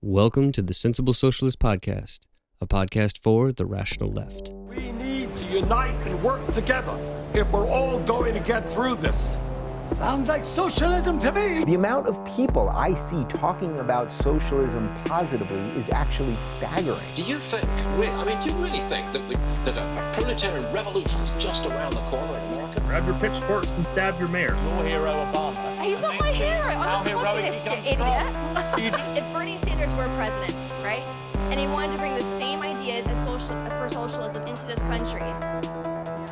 Welcome to the Sensible Socialist podcast, a podcast for the rational left. We need to unite and work together if we're all going to get through this. Sounds like socialism to me. The amount of people I see talking about socialism positively is actually staggering. Do you think, do you really think that a proletarian revolution is just around the corner in America? Grab your pitchforks and stab your mayor. Your hero, Obama. He's not my hero. I'm How not heroic fucking he idiot. comes If Bernie Sanders were president, right, and he wanted to bring the same ideas as for socialism into this country,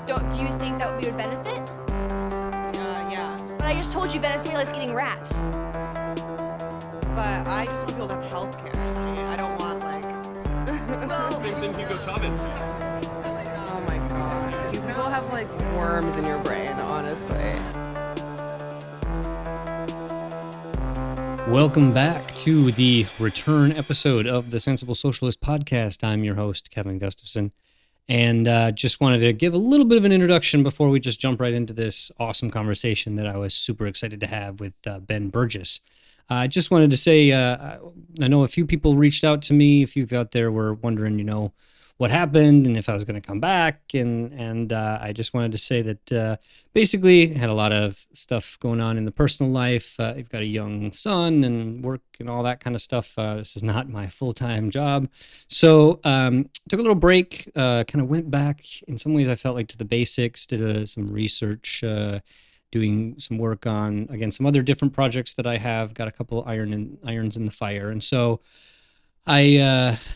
do you think that we would benefit? Yeah. But I just told you Venezuela's eating rats. But I just want people to have health care. I don't want, Same thing Hugo Chavez. oh my god. You people have, worms in your brain, honestly. Welcome back to the return episode of the Sensible Socialist podcast. I'm your host, Kevin Gustafson, and just wanted to give a little bit of an introduction before we just jump right into this awesome conversation that I was super excited to have with Ben Burgis. I just wanted to say, I know a few people reached out to me, a few out there were wondering, what happened and if I was going to come back. And I just wanted to say that basically had a lot of stuff going on in the personal life. I've got a young son and work and all that kind of stuff. This is not my full-time job. So took a little break, kind of went back. In some ways, I felt like to the basics, did some research, doing some work on, again, some other different projects that I have, got a couple irons in the fire. And so I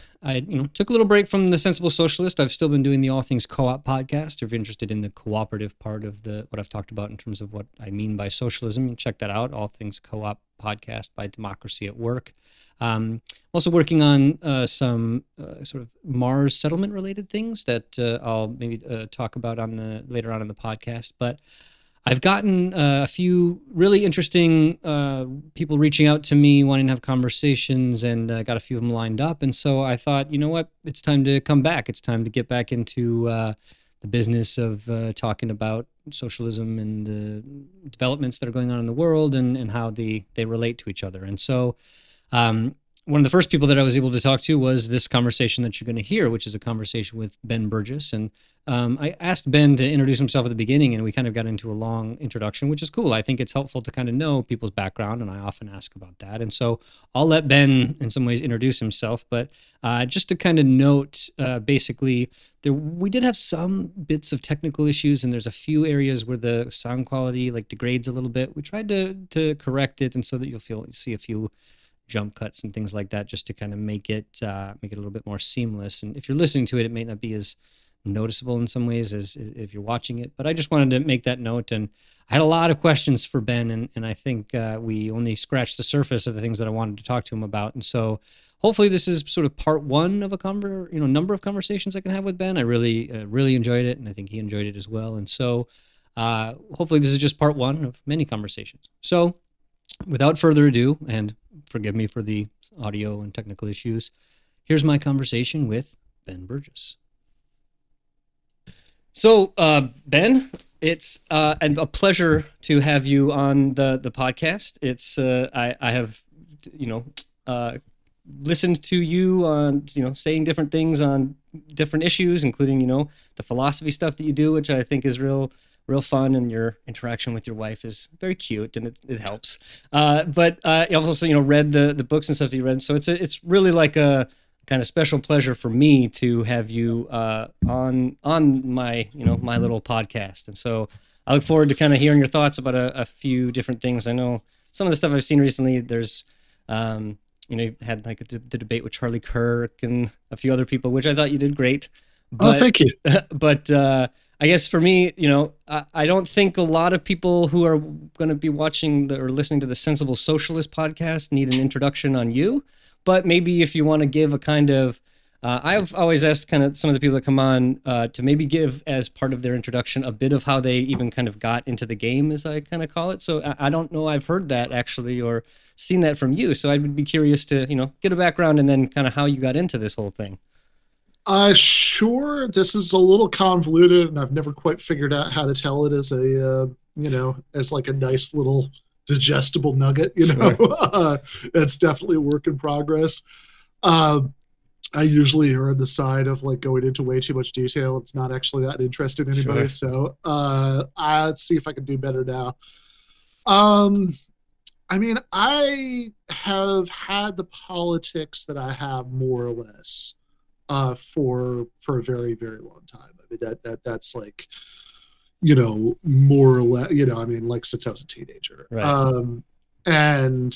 took a little break from the Sensible Socialist. I've still been doing the All Things Co-op podcast. If you're interested in the cooperative part of what I've talked about in terms of what I mean by socialism, you check that out. All Things Co-op podcast by Democracy at Work. I'm also working on some sort of Mars settlement related things that I'll maybe talk about later on in the podcast. But I've gotten a few really interesting people reaching out to me, wanting to have conversations, and got a few of them lined up. And so I thought, you know what, it's time to come back. It's time to get back into the business of talking about socialism and the developments that are going on in the world and how they relate to each other. And so one of the first people that I was able to talk to was this conversation that you're going to hear, which is a conversation with Ben Burgis. And I asked Ben to introduce himself at the beginning, and we kind of got into a long introduction, which is cool. I think it's helpful to kind of know people's background, and I often ask about that. And so I'll let Ben, in some ways, introduce himself. But just to kind of note, basically, we did have some bits of technical issues, and there's a few areas where the sound quality degrades a little bit. We tried to correct it, and so that you'll see a few jump cuts and things like that, just to kind of make it a little bit more seamless. And if you're listening to it, it may not be as noticeable in some ways as if you're watching it. But I just wanted to make that note. And I had a lot of questions for Ben, and I think we only scratched the surface of the things that I wanted to talk to him about. And so hopefully this is sort of part one of a number of conversations I can have with Ben. I really enjoyed it, and I think he enjoyed it as well. And so hopefully this is just part one of many conversations. So without further ado, and forgive me for the audio and technical issues, here's my conversation with Ben Burgis. So, Ben, it's a pleasure to have you on the podcast. It's I have listened to you on saying different things on different issues, including the philosophy stuff that you do, which I think is real fun, and your interaction with your wife is very cute, and it helps. But I've also read the books and stuff that you read, so it's really like a kind of special pleasure for me to have you on my my little podcast. And so I look forward to kind of hearing your thoughts about a few different things. I know some of the stuff I've seen recently. There's you had the debate with Charlie Kirk and a few other people, which I thought you did great. But, thank you. But I guess for me, I don't think a lot of people who are going to be watching or listening to the Sensible Socialist podcast need an introduction on you. But maybe if you want to give a kind of, I've always asked kind of some of the people that come on to maybe give as part of their introduction a bit of how they even kind of got into the game, as I kind of call it. So I don't know I've heard that actually or seen that from you. So I would be curious to, get a background and then kind of how you got into this whole thing. Sure. This is a little convoluted, and I've never quite figured out how to tell it as as like a nice little digestible nugget, It's definitely a work in progress. I usually are on the side of like going into way too much detail. It's not actually that interesting to anybody. So I'll see if I can do better now. I mean, I have had the politics that I have more or less for a very, very long time. I mean, that's like, more or less, I mean, like since I was a teenager. Right. And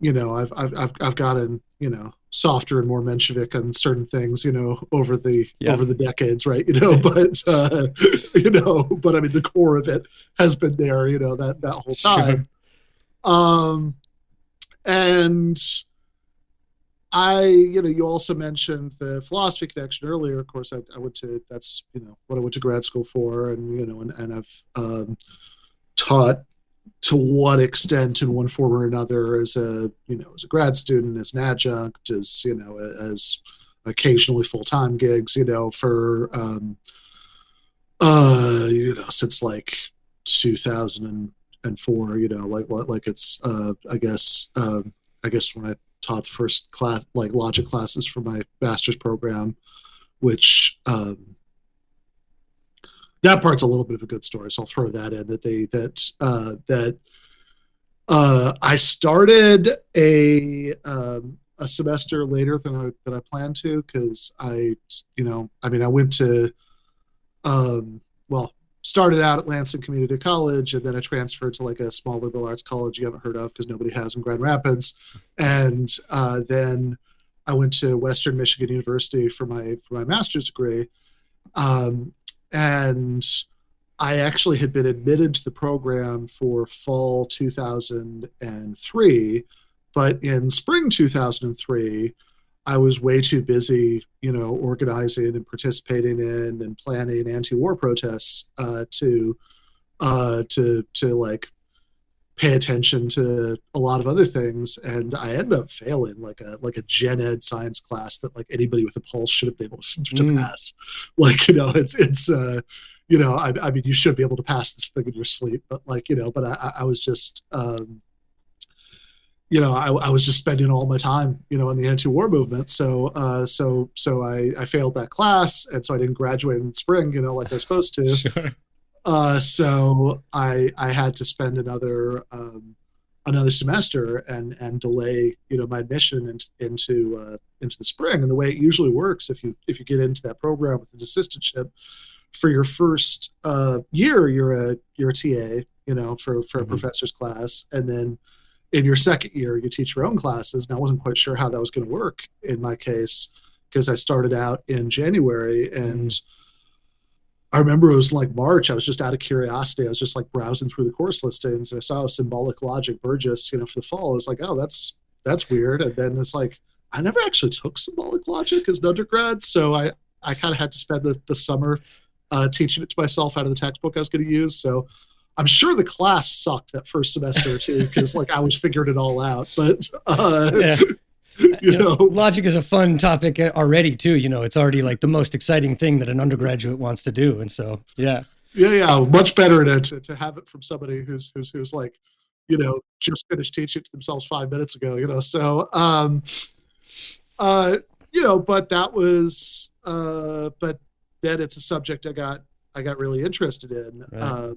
I've gotten, softer and more Menshevik on certain things, over the decades, right? But but I mean, the core of it has been there, that whole time. And I, you also mentioned the philosophy connection earlier. Of course, I went to, that's, what I went to grad school for, and, and I've taught to what extent in one form or another as a grad student, as an adjunct, as, as occasionally full-time gigs, for, since like 2004, like it's, I guess when I taught the first class, like logic classes for my master's program, which, that part's a little bit of a good story, so I'll throw that in. That I started a semester later than I planned to, because I went to started out at Lansing Community College, and then I transferred to like a small liberal arts college you haven't heard of because nobody has in Grand Rapids, and then I went to Western Michigan University for my master's degree. And I actually had been admitted to the program for fall 2003, but in spring 2003, I was way too busy, organizing and participating in and planning anti-war protests to like pay attention to a lot of other things, and I ended up failing like a gen ed science class that like anybody with a pulse should have been able to pass. Like, it's I mean, you should be able to pass this thing in your sleep, but like, but I was just I was just spending all my time, in the anti-war movement. So I failed that class, and so I didn't graduate in the spring, like I was supposed to. Sure. So I had to spend another semester and delay, my admission into the spring. And the way it usually works, if you get into that program with an assistantship, for your first year, you're a TA, for a professor's class, and then in your second year, you teach your own classes. And I wasn't quite sure how that was going to work in my case, because I started out in January, and I remember it was like March. I was just out of curiosity. I was just like browsing through the course listings, and I saw symbolic logic Burgis, for the fall. I was like, oh, that's weird. And then it's like, I never actually took symbolic logic as an undergrad, so I kind of had to spend the summer teaching it to myself out of the textbook I was going to use. So I'm sure the class sucked that first semester or two, because like I was figuring it all out. But logic is a fun topic already too. It's already like the most exciting thing that an undergraduate wants to do, and so yeah, much better to have it from somebody who's like, just finished teaching it to themselves 5 minutes ago. So but that was but then it's a subject I got really interested in. Right.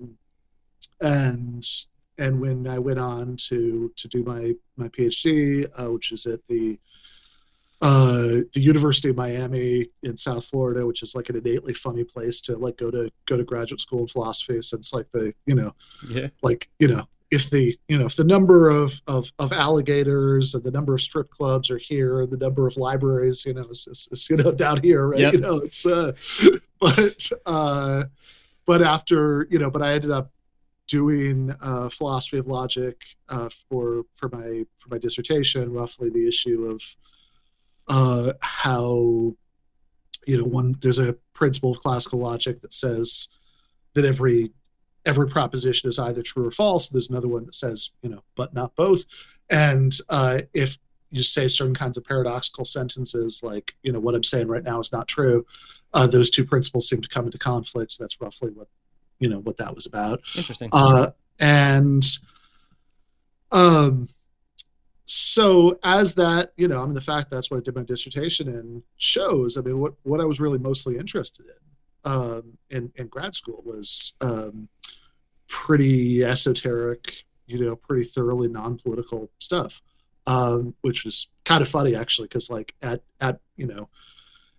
And when I went on to do my PhD, which is at the University of Miami in South Florida, which is like an innately funny place to like go to graduate school in philosophy, since like the if the number of alligators and the number of strip clubs are here, and the number of libraries is down here, right? Yep. It's but after but I ended up doing philosophy of logic for my dissertation, roughly the issue of how there's a principle of classical logic that says that every proposition is either true or false. There's another one that says but not both. And if you say certain kinds of paradoxical sentences, like what I'm saying right now is not true, those two principles seem to come into conflict. So that's roughly what that was about. Interesting. And Um, so as that, you know, I mean, the fact that's what I did my dissertation in shows, I mean, what I was really mostly interested in grad school was pretty esoteric, you know, pretty thoroughly non-political stuff, which was kind of funny actually, because like at you know,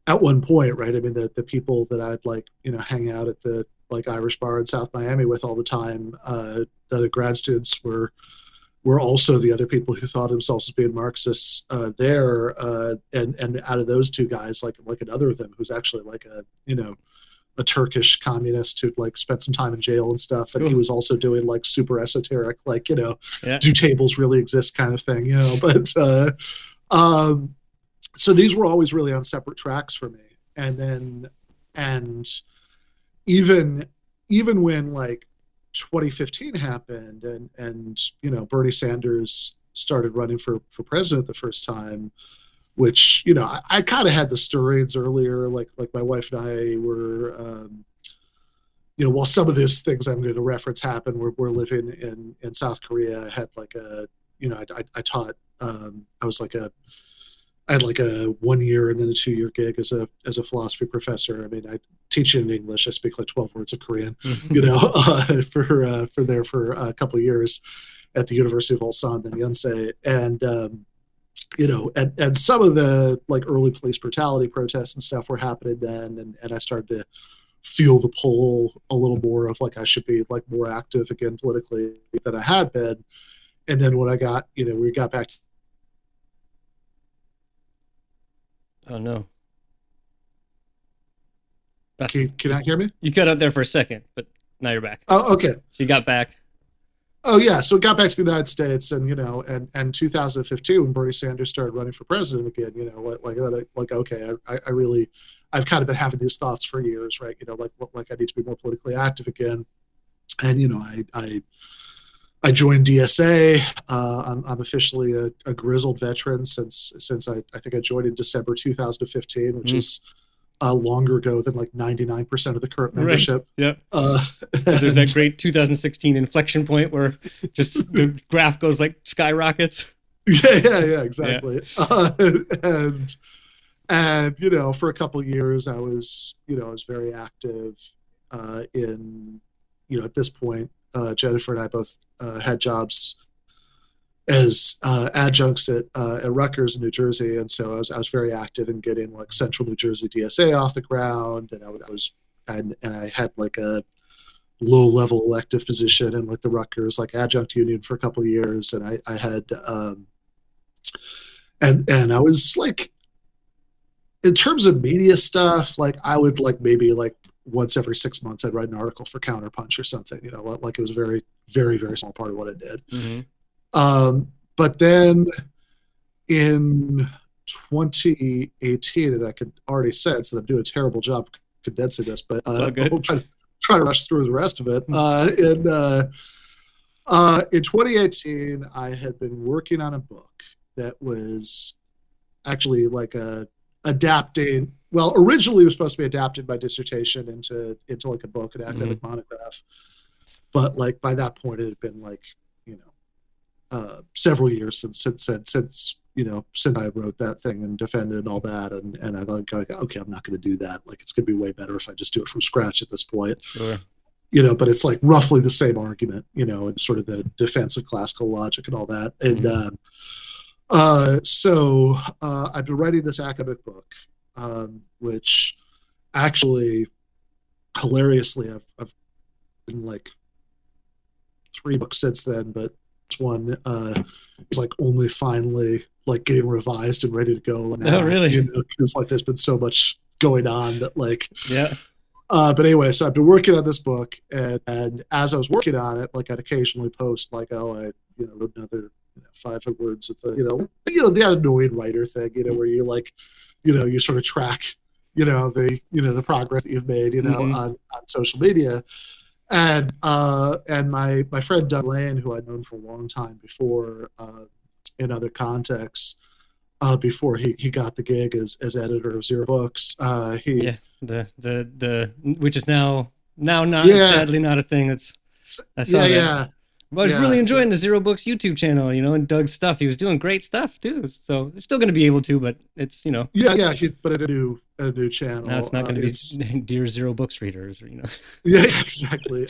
at one point, right? I mean, the people that I'd like, you know, hang out at the like Irish bar in South Miami with all the time, the other grad students were also the other people who thought themselves as being Marxists there, and out of those two guys, like another of them who's actually like a, you know, a Turkish communist who like spent some time in jail and stuff, and he was also doing like super esoteric, like, you know, do tables really exist kind of thing, you know. But so these were always really on separate tracks for me, and even when like 2015 happened and you know, Bernie Sanders started running for president the first time, which, you know, I kind of had the stirrings earlier, like my wife and I were, you know, while some of these things I'm going to reference happen, we're living in South Korea. I had like a, you know, I taught, I had like a 1 year and then a 2 year gig as a philosophy professor. I mean, I teach in English. I speak like 12 words of Korean, you know, for a couple of years at the University of Ulsan and Yonsei. And, you know, and some of the like early police brutality protests and stuff were happening then, and I started to feel the pull a little more of like I should be like more active again politically than I had been. And then when I got, you know, we got back. Oh no! Can you not hear me? You cut out there for a second, but now you're back. Oh, okay. So you got back. Oh yeah, so it got back to the United States, and you know, and 2015 when Bernie Sanders started running for president again, you know, like okay, I've kind of been having these thoughts for years, right? You know, like I need to be more politically active again, and you know, I joined DSA. I'm officially a grizzled veteran since I think I joined in December 2015, which is longer ago than like 99% of the current membership. Right. Yeah. There's that great 2016 inflection point where just the graph goes like skyrockets. Yeah, exactly. Yeah. And you know, for a couple of years, I was very active in, you know, at this point, Jennifer and I both had jobs as adjuncts at Rutgers in New Jersey, and so I was very active in getting like Central New Jersey DSA off the ground, and I had like a low level elective position in like the Rutgers like adjunct union for a couple of years, and I had and I was like, in terms of media stuff, like I would like maybe like once every 6 months I'd write an article for Counterpunch or something, you know, like it was a very, very, very small part of what I did. Mm-hmm. But then in 2018, and I could already sense that I'm doing a terrible job condensing this, but I'll try to rush through the rest of it. In 2018, I had been working on a book that was actually like adapting. Well, originally it was supposed to be adapted by dissertation into like a book, an academic monograph. But like by that point, it had been like, you know, several years since you know, since I wrote that thing and defended and all that, and I thought, okay, I'm not going to do that. Like it's going to be way better if I just do it from scratch at this point. Sure. You know, but it's like roughly the same argument, you know, and sort of the defense of classical logic and all that. And so I've been writing this academic book, which actually, hilariously, I've been like 3 books since then, but this one is like only finally like getting revised and ready to go now. Oh, really? You know, because like there's been so much going on that like, yeah. But anyway, so I've been working on this book, and as I was working on it, like I'd occasionally post like, oh, I wrote another 500 words of the, the annoying writer thing, where you like, you sort of track, the progress that you've made, on social media. And my friend Doug Lane, who I'd known for a long time before, in other contexts, before he got the gig as editor of Zero Books, the which is now not sadly not a thing that's I saw that. I was really enjoying the Zero Books YouTube channel, and Doug's stuff. He was doing great stuff too. So it's still going to be able to, but it's Yeah, but at a new channel. Now it's not going to be Dear Zero Books readers, Yeah, exactly.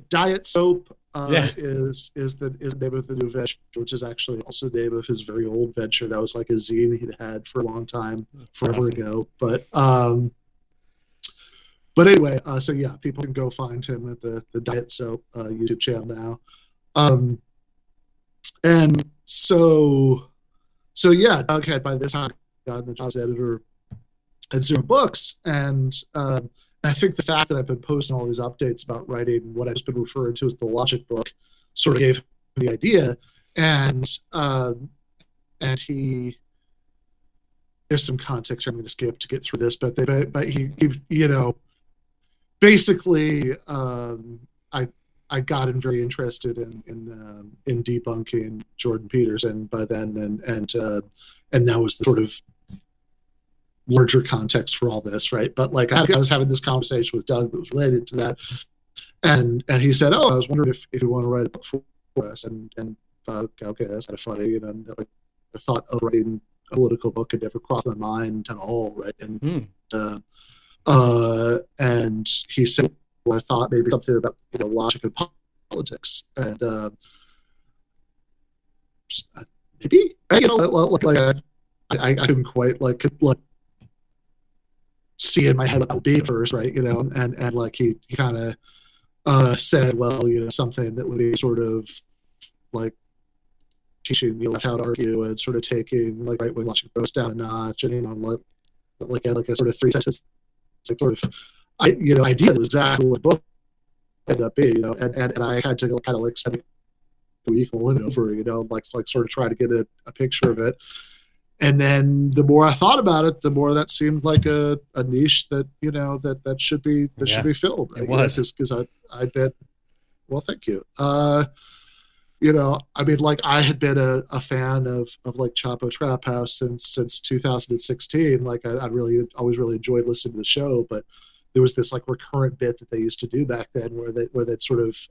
Diet Soap is the name of the new venture, which is actually also the name of his very old venture. That was like a zine he'd had for a long time, forever ago. But anyway, so yeah, people can go find him at the Diet Soap YouTube channel now. And so yeah, Doug had by this time gotten the job as editor at Zero Books, and I think the fact that I've been posting all these updates about writing what I've just been referring to as the Logic book sort of gave him the idea, and he. There's some context I'm going to skip to get through this, but he basically, I got him very interested in debunking Jordan Peterson by then, and that was the sort of larger context for all this, right? But like I was having this conversation with Doug that was related to that, and he said, "Oh, I was wondering if you want to write a book for us," and okay, that's kind of funny, and like the thought of writing a political book had never crossed my mind at all, right? And he said, well, I thought maybe something about logic and politics, and maybe I couldn't quite like see in my head what that would be at first, right? And like he kind of said, well, something that would be sort of like teaching how to argue and sort of taking like right wing logic down a notch, and like a sort of 3 sentence sort of idea that was exactly what the book ended up being, and I had to kind of like spend a week mulling it over, like sort of try to get a picture of it. And then the more I thought about it, the more that seemed like a niche that that should be should be filled. Right? It was because I bet. Well, thank you. I mean, like I had been a fan of like Chapo Trap House since 2016. Like I always really enjoyed listening to the show, but there was this like recurrent bit that they used to do back then where they'd sort of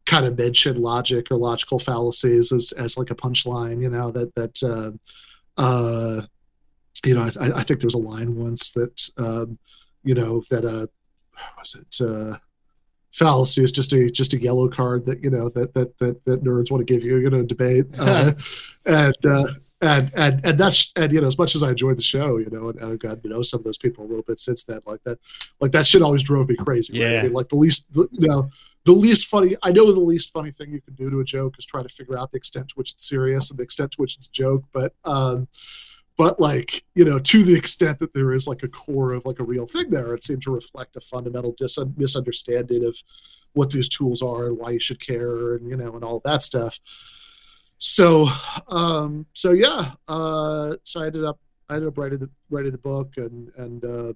kind of mention logic or logical fallacies as like a punchline. I think there was a line once that was it. Fallacy is just a yellow card that that nerds want to give you debate, and that's as much as I enjoyed the show, and I've gotten to know some of those people a little bit since then, like that shit always drove me crazy. Yeah. Right? I mean, like the least funny. I know the least funny thing you can do to a joke is try to figure out the extent to which it's serious and the extent to which it's a joke, but like to the extent that there is like a core of like a real thing there, it seemed to reflect a fundamental misunderstanding of what these tools are and why you should care, and and all that stuff. So yeah, so I ended up writing the book, and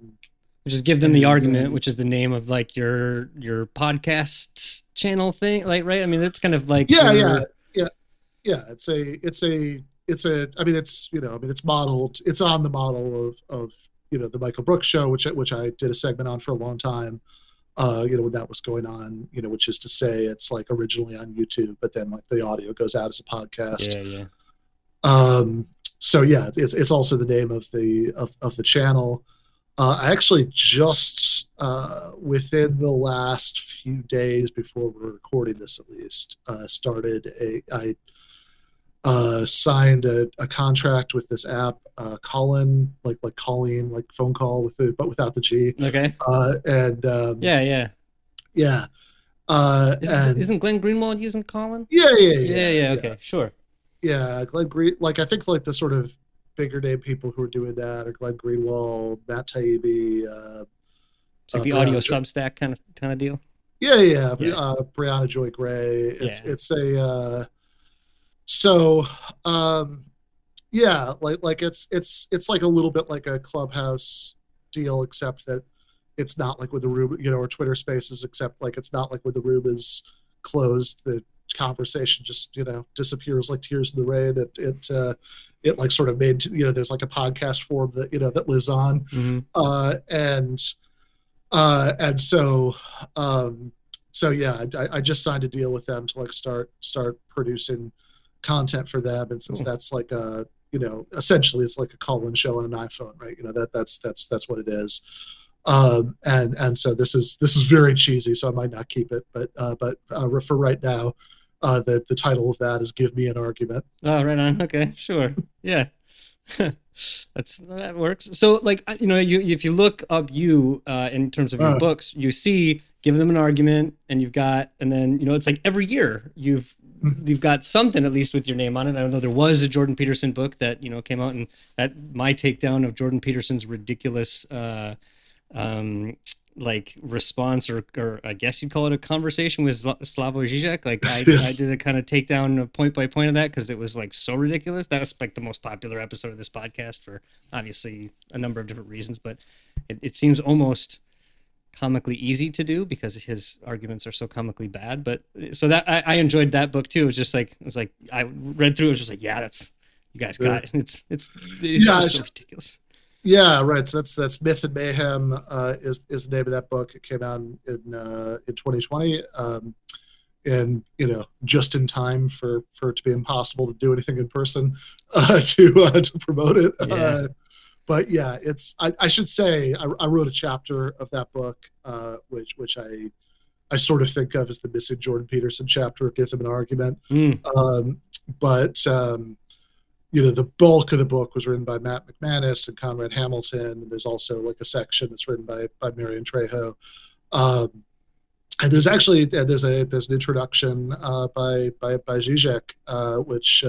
just give them the argument, which is the name of like your podcast channel thing, like, right? I mean, that's kind of like yeah. It's modeled. It's on the model of the Michael Brooks show, which I did a segment on for a long time. When that was going on, which is to say, it's like originally on YouTube, but then like the audio goes out as a podcast. Yeah. So yeah, it's also the name of the channel. I actually just within the last few days before we're recording this, at least, signed a contract with this app, Callin, like calling, like phone call but without the G. Okay. Yeah. Isn't Glenn Greenwald using Callin? Yeah. Okay, sure. Yeah, Glenn Green. Like I think like the sort of bigger name people who are doing that are Glenn Greenwald, Matt Taibbi. It's like the audio Substack kind of deal. Yeah. Brianna Joy Gray. It's a. Like it's like a little bit like a Clubhouse deal, except that it's not like with the room, or Twitter Spaces, except like it's not like when the room is closed, the conversation just disappears like tears in the rain. It like sort of made there's like a podcast form that that lives on, mm-hmm. so yeah, I just signed a deal with them to like start producing content for them, and since that's like a, you know, essentially it's like a call-in show on an iPhone, right? You know, that's what it is. And so this is very cheesy, so I might not keep it, but for right now, the title of that is "Give Me an Argument." Oh, right on. Okay, sure. Yeah. That works. So, like, you know, you if you look up in terms of your books, you see "Give Them an Argument," and and then, you know, it's like every year you've got something at least with your name on it. I know there was a Jordan Peterson book that, you know, came out, and that my takedown of Jordan Peterson's ridiculous like response, or I guess you'd call it a conversation with Slavoj Žižek. Like I did a kind of takedown point by point of that because it was like so ridiculous. That was like the most popular episode of this podcast for obviously a number of different reasons, but it seems almost comically easy to do because his arguments are so comically bad. But so that I enjoyed that book too. It was like I read through it, was just like, yeah, that's, you guys got it. It's just so ridiculous. Yeah, right. So that's Myth and Mayhem is the name of that book. It came out in 2020, and, you know, just in time for it to be impossible to do anything in person to promote it. Yeah. But yeah, I should say I wrote a chapter of that book, which I sort of think of as the missing Jordan Peterson chapter. It gives him an argument, but. You know, the bulk of the book was written by Matt McManus and Conrad Hamilton, and there's also like a section that's written by Marion Trejo. And there's actually there's an introduction by Žižek, which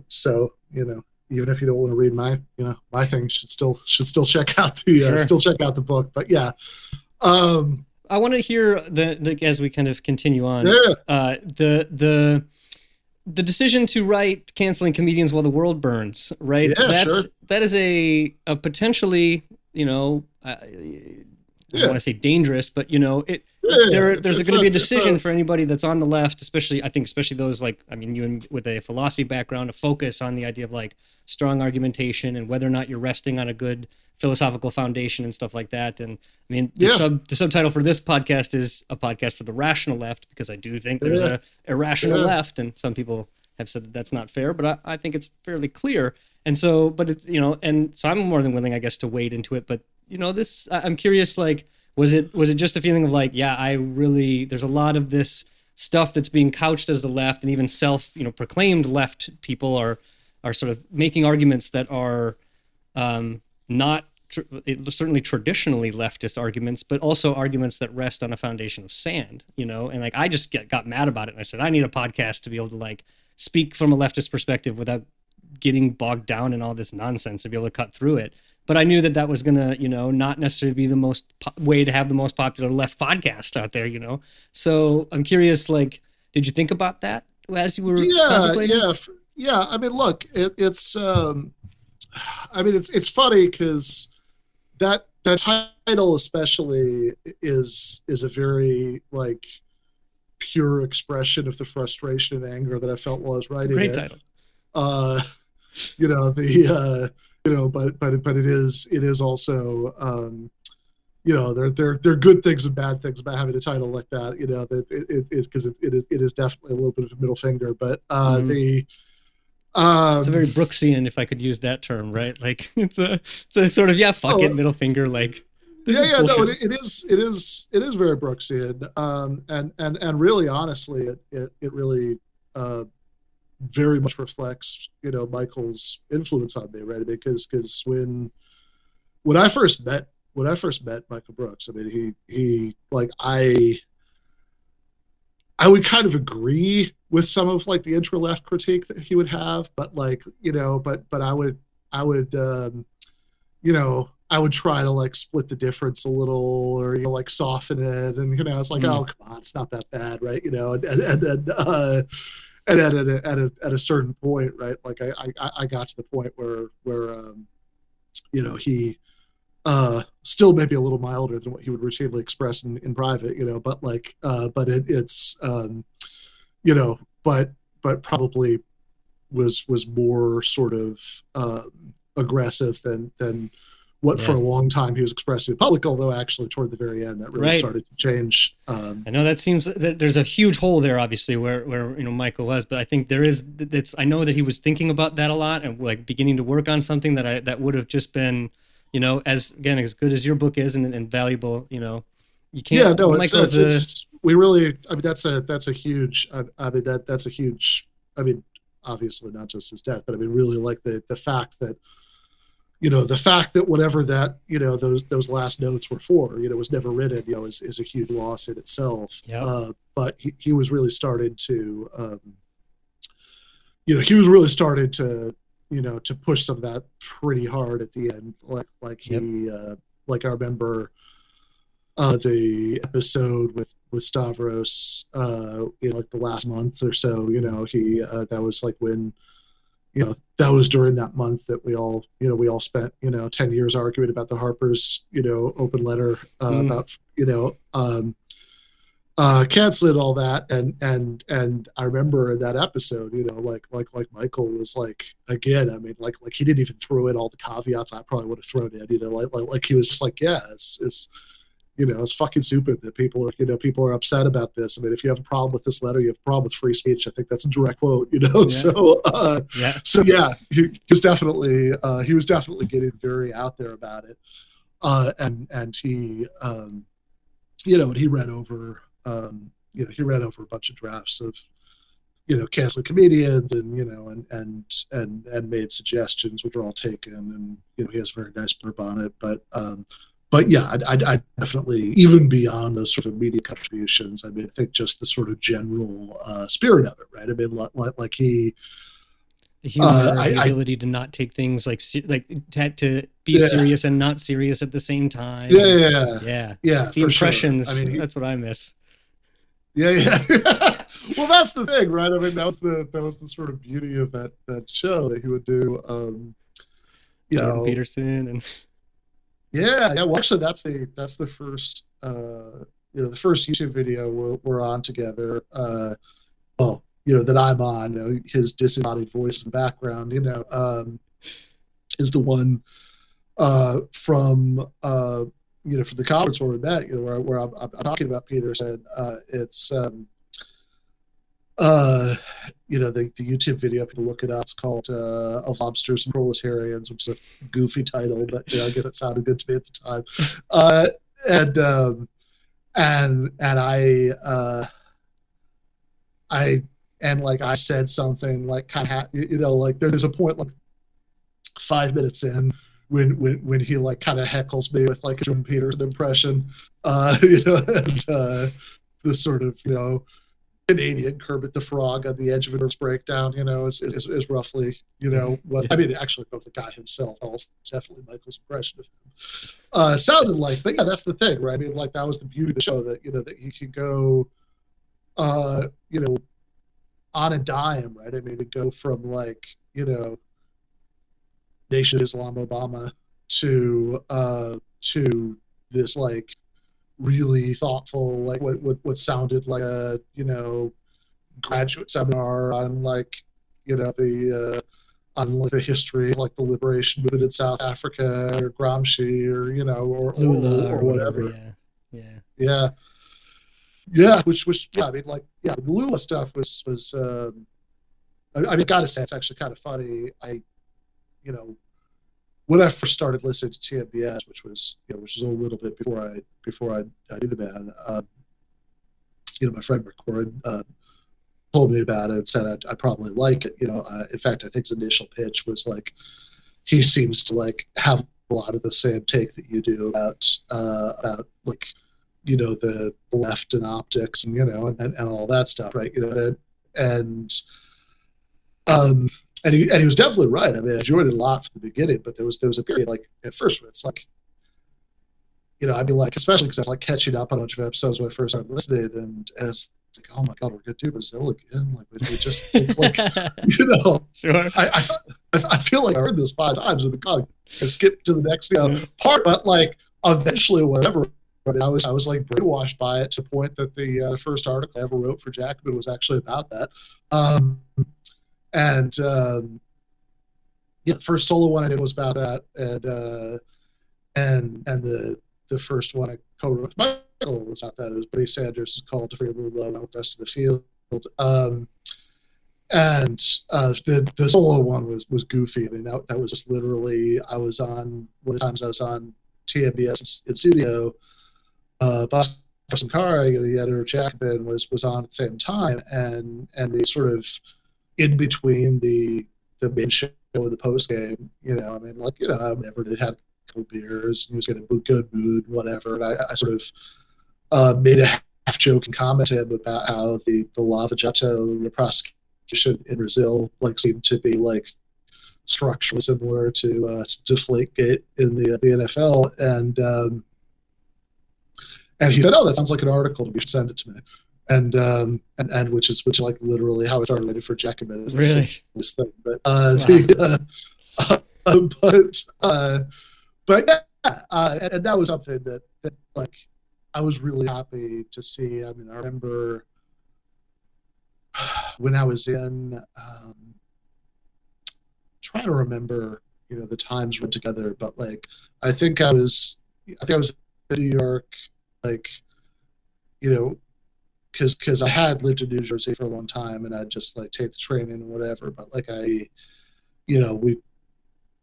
so, you know, even if you don't want to read my thing, should still check out the book. But yeah, I want to hear as we kind of continue on, the decision to write "Canceling Comedians While the World Burns," right? Yeah, that is a potentially, you know, I don't want to say dangerous, but, you know, there's going to be a decision for anybody that's on the left, especially those, like, I mean, you with a philosophy background, to focus on the idea of like strong argumentation and whether or not you're resting on a good philosophical foundation and stuff like that. And I mean, the subtitle for this podcast is a podcast for the rational left, because I do think there's a irrational left, and some people have said that that's not fair, but I think it's fairly clear. And so, but it's, you know, and so I'm more than willing, I guess, to wade into it. But, you know, I'm curious, like, was it just a feeling of like, yeah, there's a lot of this stuff that's being couched as the left, and even proclaimed left people are sort of making arguments that are not certainly traditionally leftist arguments, but also arguments that rest on a foundation of sand, you know? And like, I just got mad about it. And I said, I need a podcast to be able to like speak from a leftist perspective without getting bogged down in all this nonsense, to be able to cut through it. But I knew that was going to, you know, not necessarily be the most way to have the most popular left podcast out there, you know? So I'm curious, like, did you think about that as you were contemplating? Yeah. I mean, look, it's funny because that title especially is a very like pure expression of the frustration and anger that I felt while I was writing it. Great title. You know, but it is also you know, there are good things and bad things about having a title like that. You know, that it is definitely a little bit of a middle finger, but it's a very Brooksian, if I could use that term, right? Like it's a sort of it, middle finger, like no, it is very Brooksian, and really, honestly, it really very much reflects, you know, Michael's influence on me, right? Because when I first met Michael Brooks, I mean, he like I would kind of agree with some of like the intra left critique that he would have, but like, you know, but I would you know, I would try to like split the difference a little, or, you know, like soften it, and, you know, it's like, oh, come on, it's not that bad, right? You know, and then at a certain point, right, like I got to the point where you know, he still maybe a little milder than what he would routinely express in private, you know, but like but it's you know, but probably was more sort of aggressive than what for a long time he was expressing in public, although actually toward the very end that really started to change. I know that seems that there's a huge hole there, obviously, where Michael was, but I think there is. I know that he was thinking about that a lot and like beginning to work on something that would have just been, as good as your book is and valuable. You can't. Yeah, no, Michael's we really. I mean, that's a huge. That's a huge. I mean, obviously not just his death, but I mean, really like the fact that. The fact that whatever that, those last notes were for, was never written, is a huge loss in itself. Yep. But he was really started to, he was really started to, to push some of that pretty hard at the end. Like he, like I remember the episode with Stavros, like the last month or so, he, that was like when, that was during that month that we all spent, 10 years arguing about the Harper's, open letter about, canceling all that. And I remember in that episode, like Michael was like, again, I mean, like he didn't even throw in all the caveats I probably would have thrown in, like he was just like, yeah, it's fucking stupid that people are upset about this. I mean, if you have a problem with this letter, you have a problem with free speech. I think that's a direct quote, Yeah. So yeah, he was definitely getting very out there about it. And he, he read over, he read over a bunch of drafts of, canceling comedians and made suggestions, which were all taken. And, he has a very nice blurb on it, but yeah, I definitely, even beyond those sort of media contributions, I mean, I think just the sort of general spirit of it, right? I mean, like he, the humor, the ability to not take things to be serious and not serious at the same time. Yeah. The impressions. Sure. I mean, that's what I miss. Yeah. Well, that's the thing, right? I mean, that was the sort of beauty of that show that he would do. Jordan Peterson and. Yeah. Well, actually, that's the first, the first YouTube video we're on together. That I'm on. His disembodied voice in the background. Is the one from from the conference where we met. Where I'm talking about Peterson. It's the YouTube video, people look it up. It's called Of Lobsters and Proletarians, which is a goofy title, but I guess it sounded good to me at the time. I said something like kind of like there's a point like 5 minutes in when he like kind of heckles me with like a Jordan Peterson impression, and the sort of Canadian Kermit the Frog on the edge of a nervous breakdown, is roughly, what I mean. Actually, both the guy himself, also definitely Michael's impression of him, sounded like. But yeah, that's the thing, right? I mean, like that was the beauty of the show, that that you could go, on a dime, right? I mean, to go from like Nation of Islam Obama to this like really thoughtful, like what sounded like a graduate seminar on like on like the history of like the liberation movement in South Africa or Gramsci or whatever. Yeah, which I mean, like, yeah, the Lula stuff was I mean, gotta say, it's actually kind of funny. When I first started listening to TMBS, which was a little bit before I knew the man, my friend Rick Warren told me about it and said I'd probably like it. In fact, I think his initial pitch was like, he seems to like have a lot of the same take that you do about like the left and optics and and all that stuff, right? And he was definitely right. I mean, I enjoyed it a lot from the beginning, but there was a period like at first where it's like, I'd be like, especially because I was like catching up on a bunch of episodes when I first started listening, and it's like, oh my god, we're gonna do Brazil again. Like we just like Sure. I feel like I heard this 5 times and God, I skipped to the next part, but like eventually whatever. But I was like brainwashed by it to the point that the first article I ever wrote for Jacobin was actually about that. The first solo one I did was about that, and the first one I co-wrote with Michael was not that. It was Bernie Sanders' Call to Free Lula and the rest of the field. And the solo one was goofy. I mean, that was just literally, I was on, one of the times I was on TMBS in studio, Boston Sankara, the editor Jacobin, was on at the same time, and we sort of, in between the main show and the post game, I mean, like, whenever it had a couple beers, and he was getting a good mood, whatever, and I sort of made a half joking comment to him about how the Lava Jato prosecution in Brazil like seemed to be like structurally similar to Deflategate in the NFL, and he said, "Oh, that sounds like an article. You should send it to me." And which like literally how I started writing for Jacobin. Really? This thing, but but yeah, and that was something that like I was really happy to see. I mean, I remember when I was in, trying to remember, the times we're together, but like I think I was in New York, like, because I had lived in New Jersey for a long time, and I'd just like take the train in and whatever. But like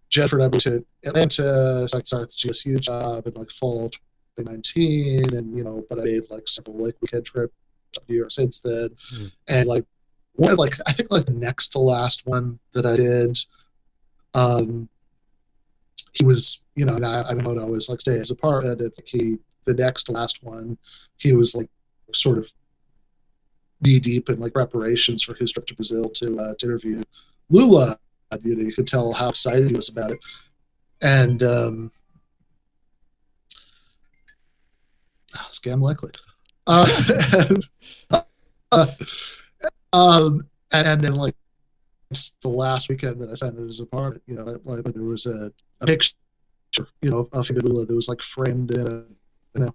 Jennifer and I moved to Atlanta, so I started the GSU job in like fall 2019, and but I made like several like weekend trips to New York since then, and like one of I think like the next to last one that I did, he was and I know I was like staying in his apartment, and like the next to last one, he was like sort of knee deep in like preparations for his trip to Brazil to interview Lula. You could tell how excited he was about it, and scam likely. And then like the last weekend that I spent at his apartment, like there was a picture, of Lula that was like framed in a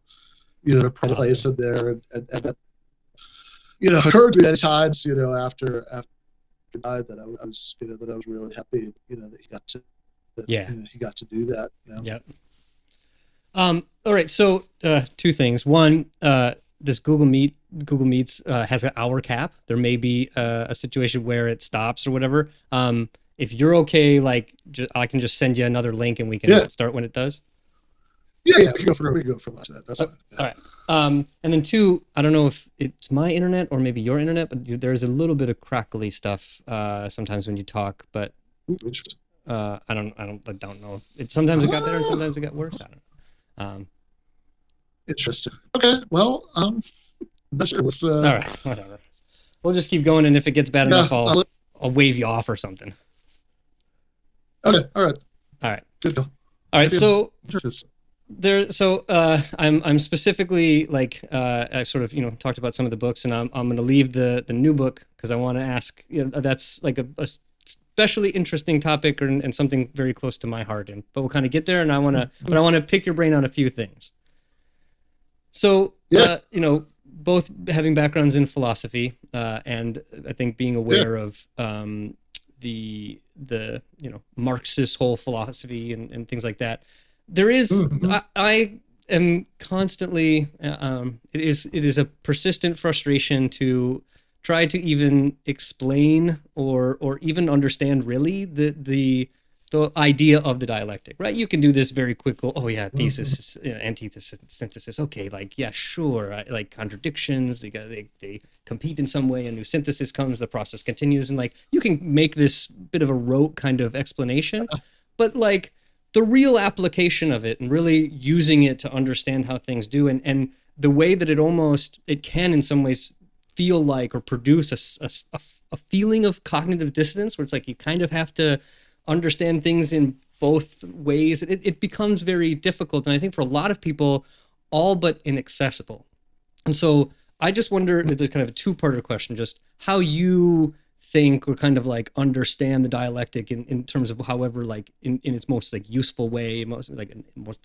place in there, and that occurred to me many times, after he died, that I was that I was really happy, that he got to he got to do that. Yep. All right. So two things. One, this Google Meets has an hour cap. There may be a situation where it stops or whatever. If you're okay, like I can just send you another link and we can start when it does. Yeah, we can go for that. That's fine. Yeah. All right. And then two, I don't know if it's my internet or maybe your internet, but there's a little bit of crackly stuff sometimes when you talk. But I don't know if it. Sometimes it got better and sometimes it got worse. I don't know. Interesting. Okay. Well, not sure. Let's. All right. Whatever. We'll just keep going, and if it gets bad enough, I'll wave you off or something. Okay. All right. All right. Good deal. All right. So I'm specifically like I sort of talked about some of the books, and I'm going to leave the new book because I want to ask. That's like a especially interesting topic and something very close to my heart. But we'll kind of get there, and I want to pick your brain on a few things. So both having backgrounds in philosophy and I think being aware of the Marxist whole philosophy and things like that. There is I am constantly it is a persistent frustration to try to even explain or even understand really the idea of the dialectic, right? You can do this very quick. Oh yeah, thesis, antithesis, synthesis. Okay, like yeah, sure. Like contradictions, they compete in some way. A new synthesis comes, the process continues, and like you can make this bit of a rote kind of explanation, but like the real application of it and really using it to understand how things do, and the way that it can in some ways feel like or produce a feeling of cognitive dissonance, where it's like you kind of have to understand things in both ways. It becomes very difficult, and I think for a lot of people, all but inaccessible. And so I just wonder, there's kind of a two-parter question, just how you think or kind of like understand the dialectic in terms of however like in its most like useful way, most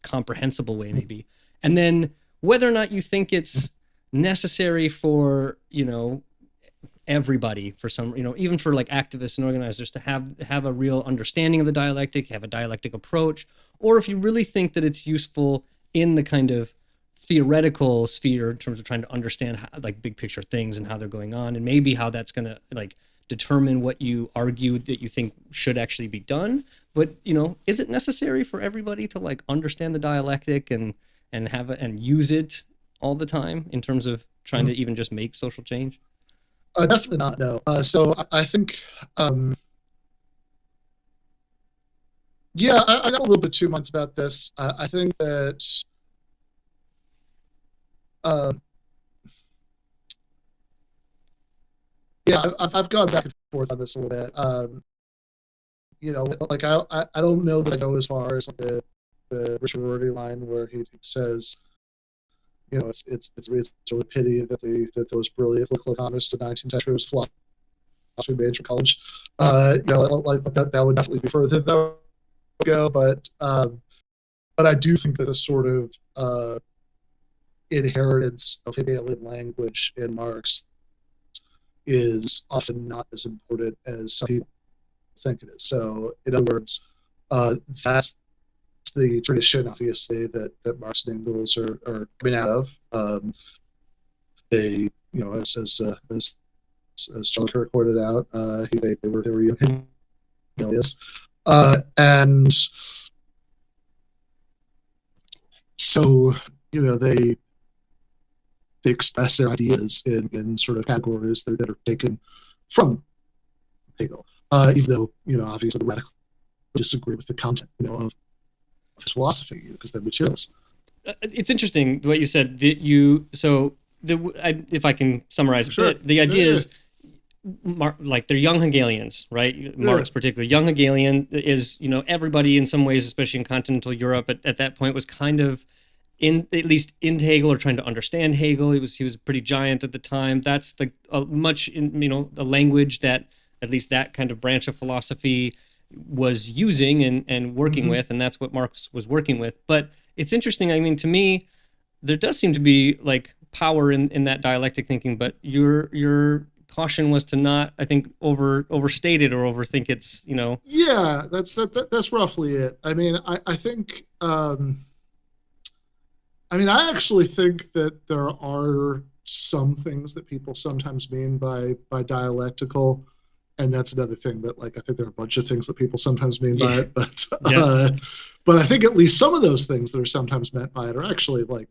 comprehensible way maybe, and then whether or not you think it's necessary for everybody, for some even for like activists and organizers to have a real understanding of the dialectic, have a dialectic approach, or if you really think that it's useful in the kind of theoretical sphere in terms of trying to understand how, like big picture things and how they're going on, and maybe how that's going to like determine what you argue that you think should actually be done. But is it necessary for everybody to like understand the dialectic and have it and use it all the time in terms of trying to even just make social change? Definitely not. No. So I think, yeah, I got a little bit too much about this. I think that, yeah, I've gone back and forth on this a little bit. Like I don't know that I go as far as like the Richard Rorty line where he says, it's really pity that those brilliant political economists of the 19th century was philosophy major college. Like that would definitely be further than that would go, but I do think that a sort of inheritance of Hegelian language in Marx is often not as important as some people think it is. So, in other words, that's the tradition, obviously, that Marx and Engels are coming out of. They, as Charlie Kirk pointed out, they were young Hegelians, and so they express their ideas in sort of categories that are taken from Hegel, even though obviously they radically disagree with the content of his philosophy because they're materialists. It's interesting what you said. If I can summarize a bit, the idea is like they're young Hegelians, right? Marx particularly. Young Hegelian is, everybody in some ways, especially in continental Europe at that point, was kind of at least into Hegel or trying to understand Hegel. He was a pretty giant at the time. That's the the language that at least that kind of branch of philosophy was using and working with, and that's what Marx was working with. But it's interesting. I mean, to me, there does seem to be like power in that dialectic thinking, but your caution was to not, I think, overstate it or overthink its, Yeah, that's roughly it. I mean, I think, I actually think that there are some things that people sometimes mean by dialectical, and that's another thing that, like, I think there are a bunch of things that people sometimes mean by it, but I think at least some of those things that are sometimes meant by it are actually, like,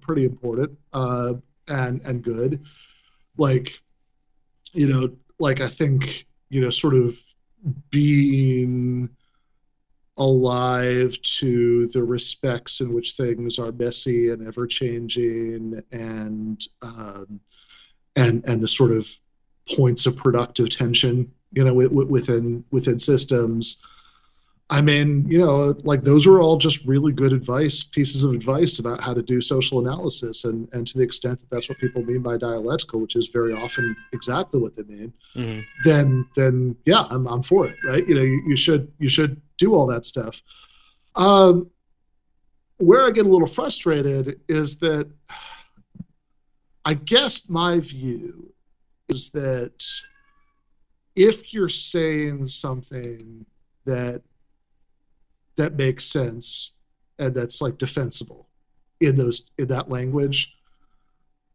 pretty important and good. Like, I think, sort of being alive to the respects in which things are messy and ever changing, and the sort of points of productive tension, within systems. I mean, like those are all just really good pieces of advice about how to do social analysis, and to the extent that that's what people mean by dialectical, which is very often exactly what they mean, then yeah, I'm for it, right? You should do all that stuff. Where I get a little frustrated is that I guess my view is that if you're saying something that makes sense and that's like defensible in that language,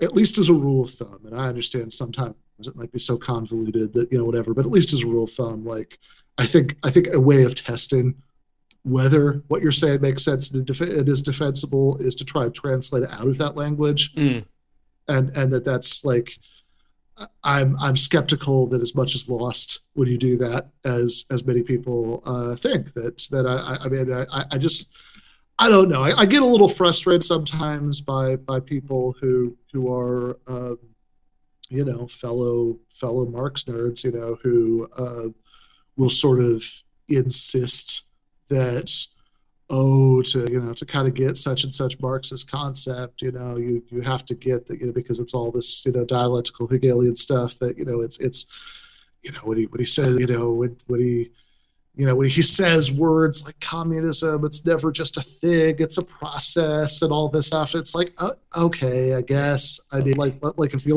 at least as a rule of thumb, and I understand sometimes it might be so convoluted that whatever, but at least as a rule of thumb, like I think a way of testing whether what you're saying makes sense and it is defensible is to try to translate it out of that language, and that's like, I'm skeptical that as much is lost when you do that as many people think that I just, I don't know. I get a little frustrated sometimes by people who are fellow Marx nerds, who will sort of insist that to kind of get such and such Marxist concept, you have to get that, because it's all this, dialectical Hegelian stuff that, it's when he says, when he says words like communism, it's never just a thing, it's a process and all this stuff. It's like, okay, I guess. I mean, like if the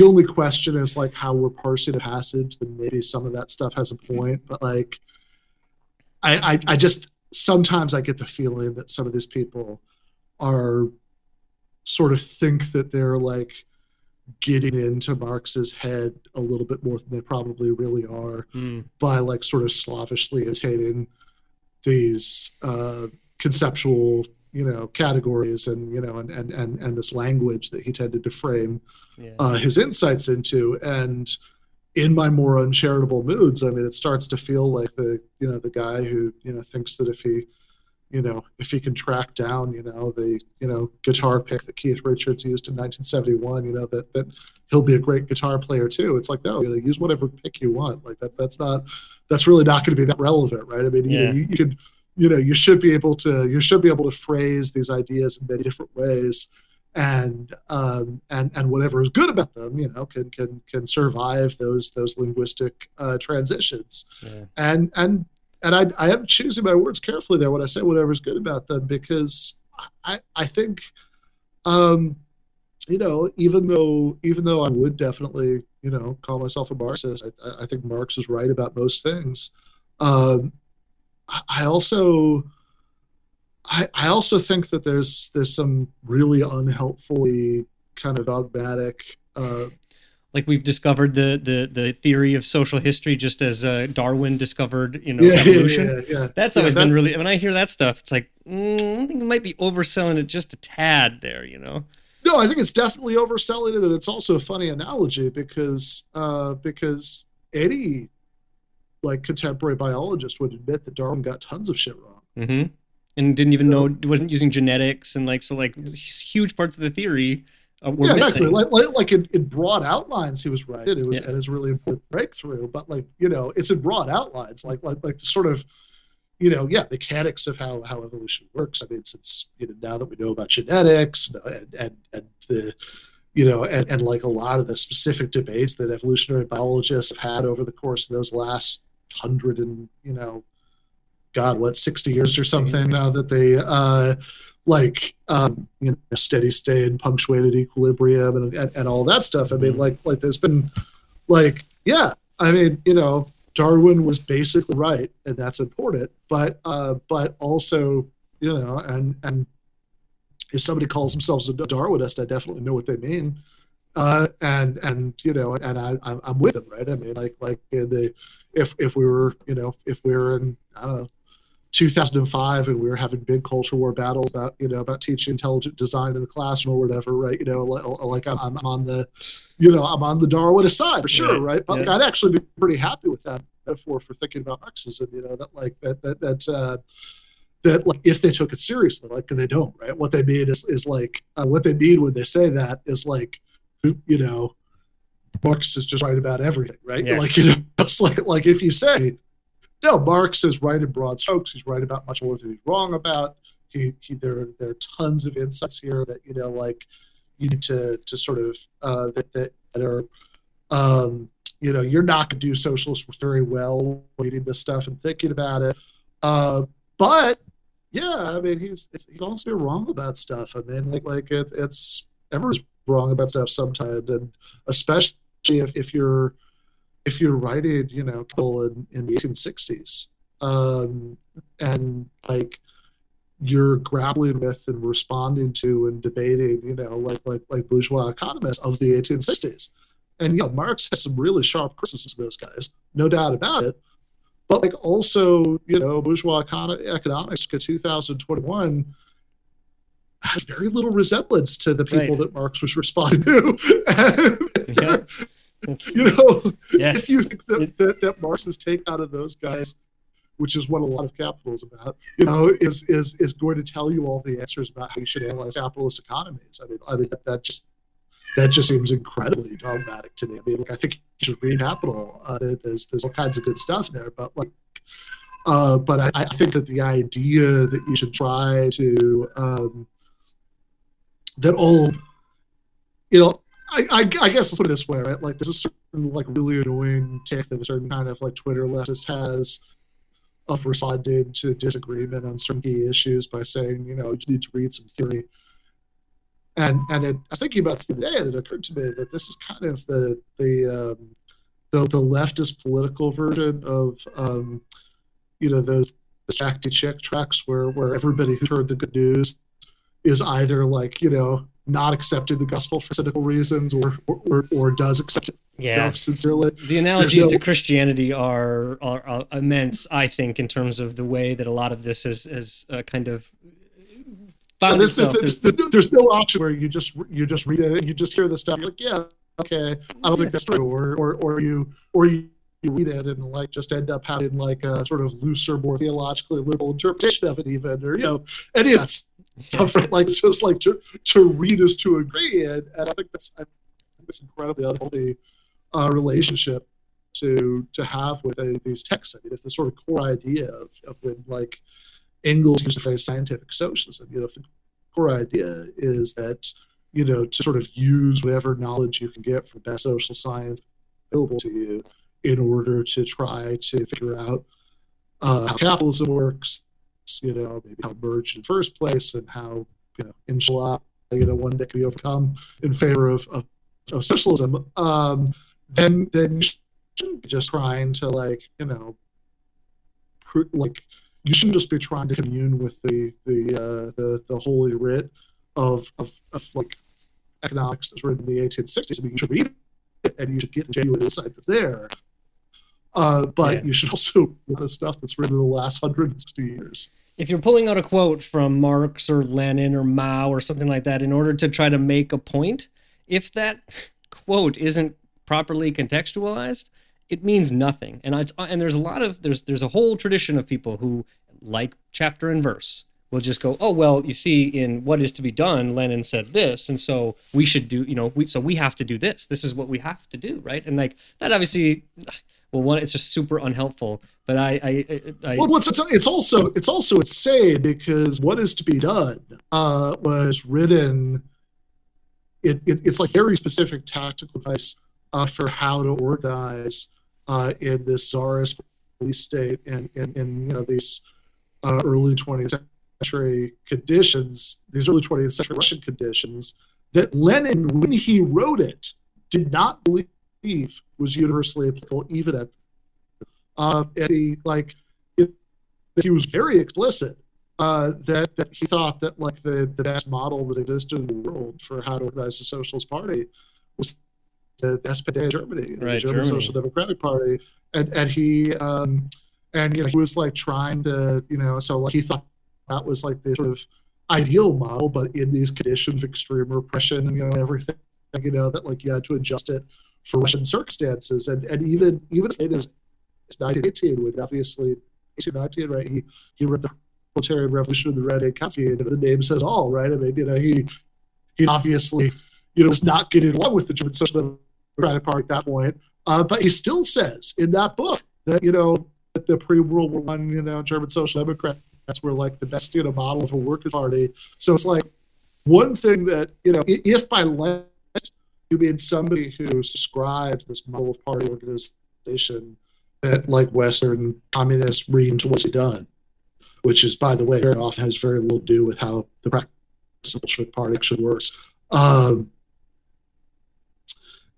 only question is like how we're parsing a passage, then maybe some of that stuff has a point. But like, I just sometimes I get the feeling that some of these people are sort of think that they're like getting into Marx's head a little bit more than they probably really are by like sort of slavishly imitating these conceptual, categories and, and this language that he tended to frame his insights into. And in my more uncharitable moods, I mean, it starts to feel like the guy who, thinks that if he can track down, the, guitar pick that Keith Richards used in 1971, that he'll be a great guitar player too. It's like, no, use whatever pick you want. Like that's really not going to be that relevant, right? I mean, you could, you should be able to phrase these ideas in many different ways, and whatever is good about them, can survive those linguistic transitions. And I am choosing my words carefully there when I say whatever's good about them, because I think, even though I would definitely, call myself a Marxist, I think Marx is right about most things. I also think that there's some really unhelpfully kind of dogmatic. Like we've discovered the theory of social history just as Darwin discovered, evolution. That's always been really. When I hear that stuff, it's like I think we might be overselling it just a tad there. No, I think it's definitely overselling it, and it's also a funny analogy because any like contemporary biologist would admit that Darwin got tons of shit wrong. Mm-hmm. And didn't even know, wasn't using genetics, and so huge parts of the theory were missing. Exactly. Like in broad outlines, he was right. It was and it's really important breakthrough. But it's in broad outlines, like the sort of mechanics of how evolution works. I mean, since now that we know about genetics and the and like a lot of the specific debates that evolutionary biologists have had over the course of those last 100 and 60 years or something now that they steady state and punctuated equilibrium and all that stuff. I mean, like there's been Darwin was basically right, and that's important, but also and if somebody calls themselves a Darwinist, I definitely know what they mean. And I'm with them, right? I mean, if we were in, I don't know, 2005 and we were having big culture war battles about teaching intelligent design in the classroom or whatever, right? I'm on the Darwinist side for sure, right? But I'd actually be pretty happy with that metaphor for thinking about Marxism, that if they took it seriously, and they don't, right? What they mean is what they mean when they say that is Marx is just right about everything, right? Yeah. It's like if you say, no, Marx is right in broad strokes, he's right about much more than he's wrong about. There are tons of insights here that you need to sort of that are you're not going to do socialist very well reading this stuff and thinking about it. But I mean, he's also wrong about stuff. I mean, it's everyone's wrong about stuff sometimes, and especially if you're writing, in the 1860s, and you're grappling with and responding to and debating, like bourgeois economists of the 1860s, and Marx has some really sharp criticisms of those guys, no doubt about it. But also, bourgeois economics in 2021 has very little resemblance to the people that Marx was responding to. If you think that Marx's take out of those guys, which is what a lot of capital is about, is going to tell you all the answers about how you should analyze capitalist economies. I mean that just seems incredibly dogmatic to me. I mean, I think you should read Capital. There's all kinds of good stuff there, but I think that the idea that you should try to that all, I guess let's put it this way, right? There's a certain really annoying tick that a certain kind of Twitter leftist has of responding to disagreement on certain key issues by saying, you need to read some theory. And I was thinking about this the other day, and it occurred to me that this is kind of the leftist political version of those Jack D. Chick tracks where everybody who heard the good news is either like, not accepting the gospel for cynical reasons or does accept it sincerely. The analogies to Christianity are immense, I think, in terms of the way that a lot of this is kind of found itself. There's no option where you just read it and you just hear the stuff. You're like, yeah, okay, I don't think that's true, or you read it and like just end up having like a sort of looser, more theologically liberal interpretation of it, even, or any of that stuff. Like just like to read is to agree, and I think that's incredibly unhealthy relationship to have with these texts. I mean, it's the sort of core idea of when like Engels used the phrase scientific socialism. If the core idea is that to sort of use whatever knowledge you can get from best social science available to you in order to try to figure out how capitalism works, maybe how it merged in the first place, and how inshallah one day can be overcome in favor of socialism, then you shouldn't be just trying to you shouldn't just be trying to commune with the holy writ of like economics that's written in the 1860s. I mean, you should read it and you should get the genuine insight that's there. But you should also read the stuff that's written in the last 160 years. If you're pulling out a quote from Marx or Lenin or Mao or something like that in order to try to make a point, if that quote isn't properly contextualized, it means nothing. And there's a whole tradition of people who like chapter and verse. Will just go, oh, well, you see, in What Is to Be Done, Lenin said this, and so we should do, so we have to do this. This is what we have to do, right? And like that, obviously, well, one, it's just super unhelpful. But it's also insane because What Is to Be Done was written. It's like very specific tactical advice for how to organize in this czarist police state and in these early 20th century conditions, these early 20th century Russian conditions, that Lenin, when he wrote it, did not believe was universally applicable, even at he was very explicit that he thought that like the best model that existed in the world for how to organize a socialist party was the SPD in Germany, the German Social Democratic Party, and he he was like trying to so like he thought that was like the sort of ideal model, but in these conditions of extreme repression and everything, that like you had to adjust it for Russian circumstances, and even as late as 1918, when obviously 1819, right? He wrote the Proletarian Revolution of the Red Council, and the name says all, right? I mean, he obviously was not getting along with the German Social Democratic Party at that point, but he still says in that book that that the pre-World War I German Social Democrats were like the best model of a workers' party. So it's like one thing that if by left you mean somebody who subscribes to this model of party organization that like Western communists read into what's done, which is, by the way, very often has very little to do with how the practice of the Bolshevik Party actually works.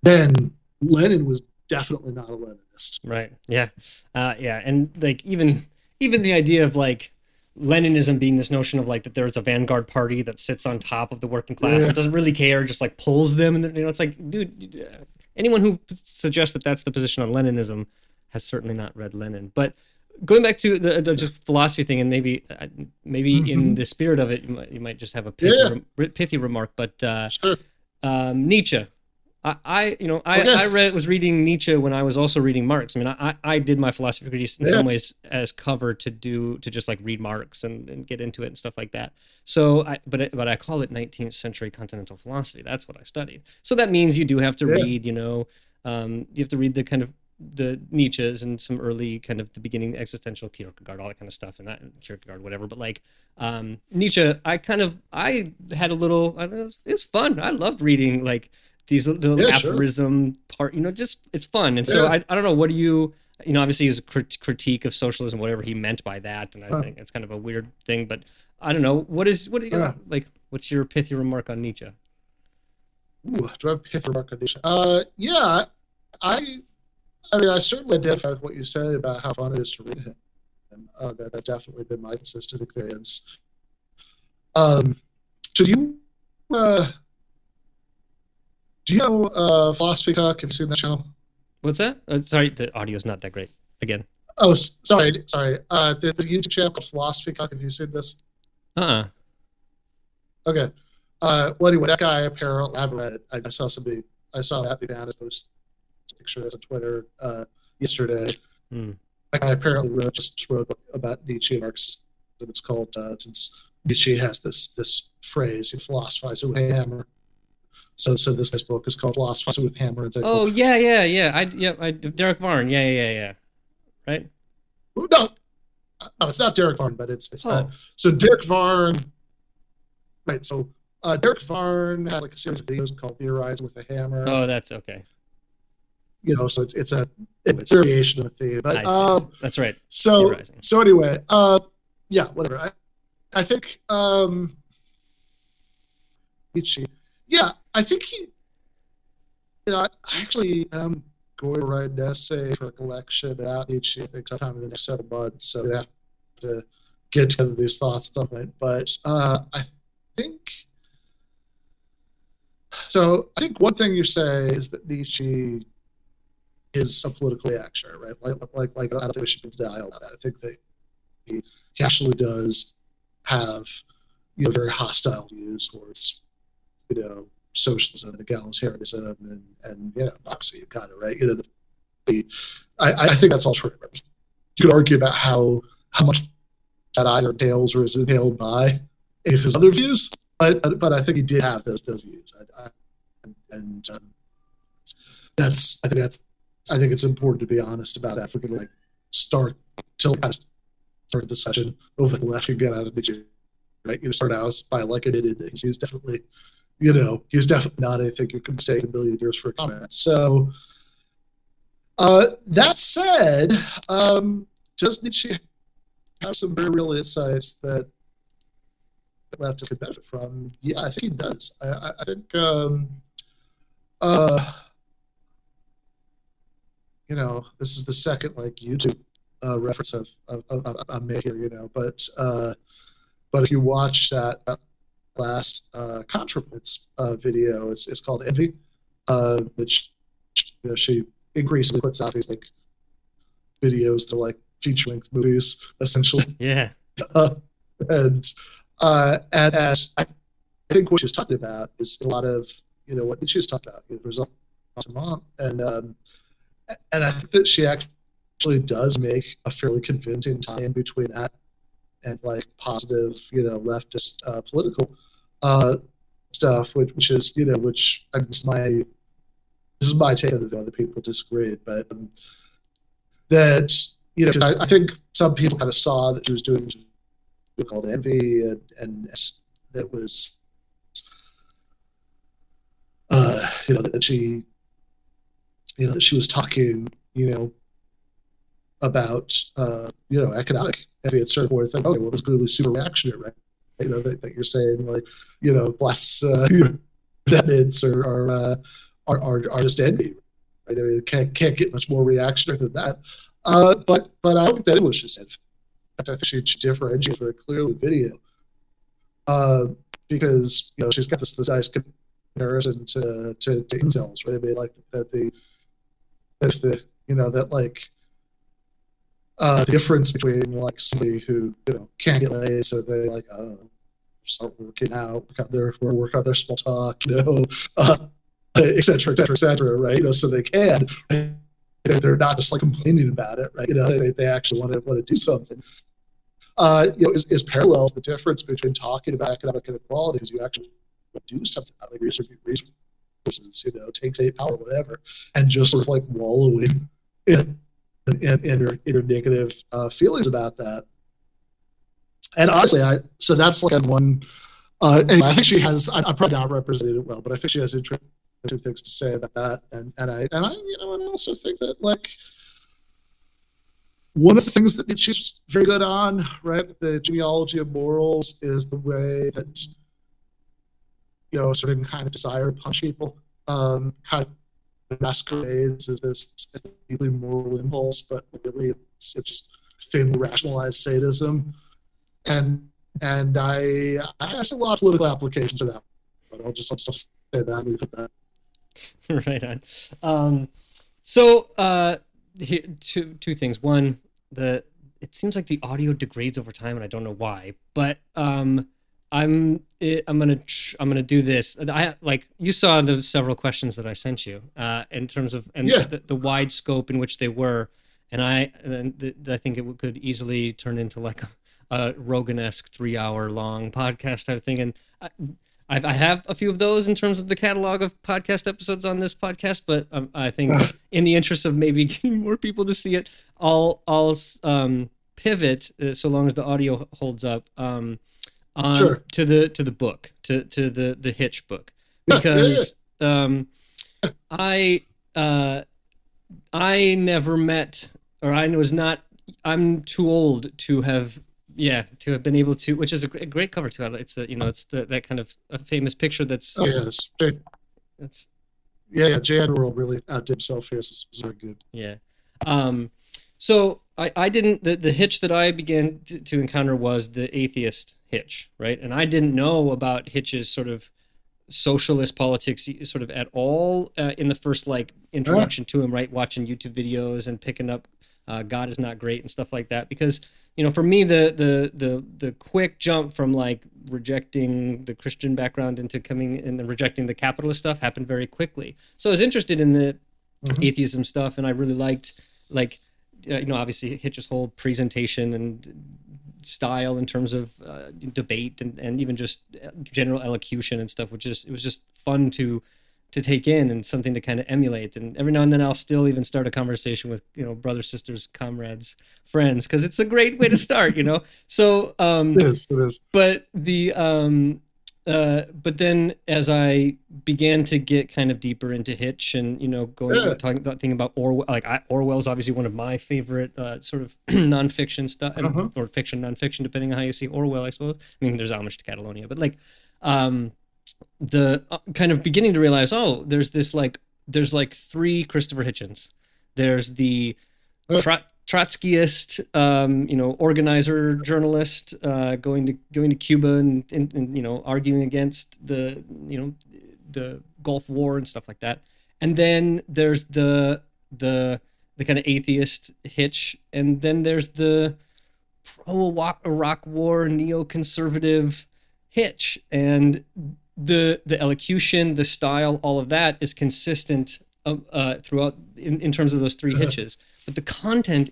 Then Lenin was definitely not a Leninist. Right. Yeah. And like even the idea of like Leninism being this notion of like that there's a vanguard party that sits on top of the working class that doesn't really care, just like pulls them, and it's like, dude, anyone who suggests that that's the position on Leninism has certainly not read Lenin. But going back to the just philosophy thing, and maybe in the spirit of it, you might just have a pithy remark. But sure. Nietzsche. I was reading Nietzsche when I was also reading Marx. I mean, I did my philosophy degree in some ways as cover to just like read Marx and get into it and stuff like that. So, but I call it 19th century continental philosophy. That's what I studied. So that means you do have to read, you have to read the kind of the Nietzsche's and some early kind of the beginning existential Kierkegaard, all that kind of stuff, and that Kierkegaard, whatever. But like Nietzsche, I had a little. It was fun. I loved reading like these little aphorism part. Just it's fun. And so I don't know. What do you? Obviously, his critique of socialism, whatever he meant by that, and I think it's kind of a weird thing. But I don't know. What do you like? What's your pithy remark on Nietzsche? Ooh, do I have a pithy remark on Nietzsche? I mean, I certainly identify with what you said about how fun it is to read him. That's definitely been my consistent experience. So do you know Philosophy Talk? Have you seen that channel? What's that? Sorry, the audio's not that great. Again. Oh, sorry. The YouTube channel called Philosophy Talk. Have you seen this? Okay. Well, anyway, that guy apparently, I haven't read it. I saw that began post a picture on Twitter yesterday. That guy apparently just wrote a book about Nietzsche and Marx, and it's called since Nietzsche has this phrase, "philosophize with a hammer." So this guy's book is called "Philosophize with a Hammer." It's like, oh yeah. Derek Varn. Yeah. Right? No, it's not Derek Varn, but it's so Derek Varn. Right. So Derek Varn had like a series of videos called "Theorizing with a Hammer." Oh, that's okay. So it's a variation of a theme. But that's right. So anyway, yeah, whatever. I think Nietzsche. Yeah, I think he. I actually am going to write an essay for a collection about Nietzsche, I think, sometime in the next several months. So we have to get together these thoughts at some point. But I think one thing you say is that Nietzsche is a political reactionary, right? Like I don't think we should deny all that. I think that he actually does have very hostile views towards socialism and egalitarianism and obviously you've got it right. I think that's all true. Right? You could argue about how much that either entails or is entailed by any of his other views, but I think he did have those views, I think it's important to be honest about that. If we're going to start a discussion over the left, you get out of Nietzsche, right? Start out by admitted that he's definitely, he's definitely not anything you can mistake a million years for a comment. So that said, does Nietzsche have some very real insights that leftists could benefit from? Yeah, I think he does. I think this is the second YouTube reference I've made here, but if you watch that last ContraPoints video, it's called Envy, which she increasingly puts out these videos that are feature-length movies, essentially. Yeah. And I think what she's talking about is a lot of what Nietzsche's talking about. There's a and I think that she actually does make a fairly convincing tie-in between that and positive, leftist political stuff, which is which this is my take of it. Other people disagreed, but that because I think some people kind of saw that she was doing something called Envy, and that was that she that she was talking about economic envy and so forth. Okay, well, this is clearly super reactionary, right? That you're saying bless Netins are just envy, right? I mean, it can't get much more reactionary than that. But I don't think that it was just envy. In fact, I think she differentiates very clearly in the video, because she's got this nice comparison to incels, right? I mean, the difference between somebody who can't get laid, so they I don't know, start working out, work out their small talk, et cetera, right? So they can. Right? They're not just complaining about it, right? They actually want to do something. Is parallel the difference between talking about economic inequality is you actually do something about resources, take state power, whatever, and just sort of wallowing in your negative feelings about that. And honestly, so that's one. Anyway, I think she has. I'm probably not represented it well, but I think she has interesting things to say about that. And I also think that one of the things that she's very good on, right, the genealogy of morals, is the way that certain kind of desire to punish people kind of masquerades as this deeply moral impulse, but really it's just thinly rationalized sadism, and I have a lot of political applications to that, but I'll just say that, leave it at that. Right on. So here, two things. One, it seems like the audio degrades over time, and I don't know why. But I'm gonna do this. I like you saw the several questions that I sent you in terms of the wide scope in which they were, and I think it could easily turn into like a Rogan-esque 3-hour long podcast type thing, and I have a few of those in terms of the catalog of podcast episodes on this podcast, but I think in the interest of maybe getting more people to see it, I'll pivot so long as the audio holds up to the book, to the Hitch book, because I never met, or I'm too old to have been able to, which is a great cover too. It's that kind of a famous picture that's J. Edgar really outdid himself here. This is very good. Yeah. So I didn't, the Hitch that I began to encounter was the atheist Hitch, right? And I didn't know about Hitch's sort of socialist politics sort of at all in the first like introduction to him, right? Watching YouTube videos and picking up God is Not Great and stuff like that, because for me the quick jump from like rejecting the Christian background into coming and rejecting the capitalist stuff happened very quickly. So I was interested in the atheism stuff, and I really liked obviously Hitch's whole presentation and style in terms of debate and even just general elocution and stuff, it was just fun to take in and something to kind of emulate. And every now and then I'll still even start a conversation with, brothers, sisters, comrades, friends, because it's a great way to start, So it is. But then as I began to get kind of deeper into Hitch and, thinking about Orwell, Orwell's obviously one of my favorite sort of nonfiction stuff, or fiction, nonfiction, depending on how you see Orwell, I suppose. I mean, there's homage to Catalonia, but the kind of beginning to realize, there's like 3 Christopher Hitchens. There's the Trotskyist, organizer, journalist, going to Cuba and arguing against the Gulf War and stuff like that. And then there's the kind of atheist Hitch, and then there's the pro-Iraq War neoconservative Hitch, and the elocution, the style, all of that is consistent throughout in terms of those 3 Hitches, but the content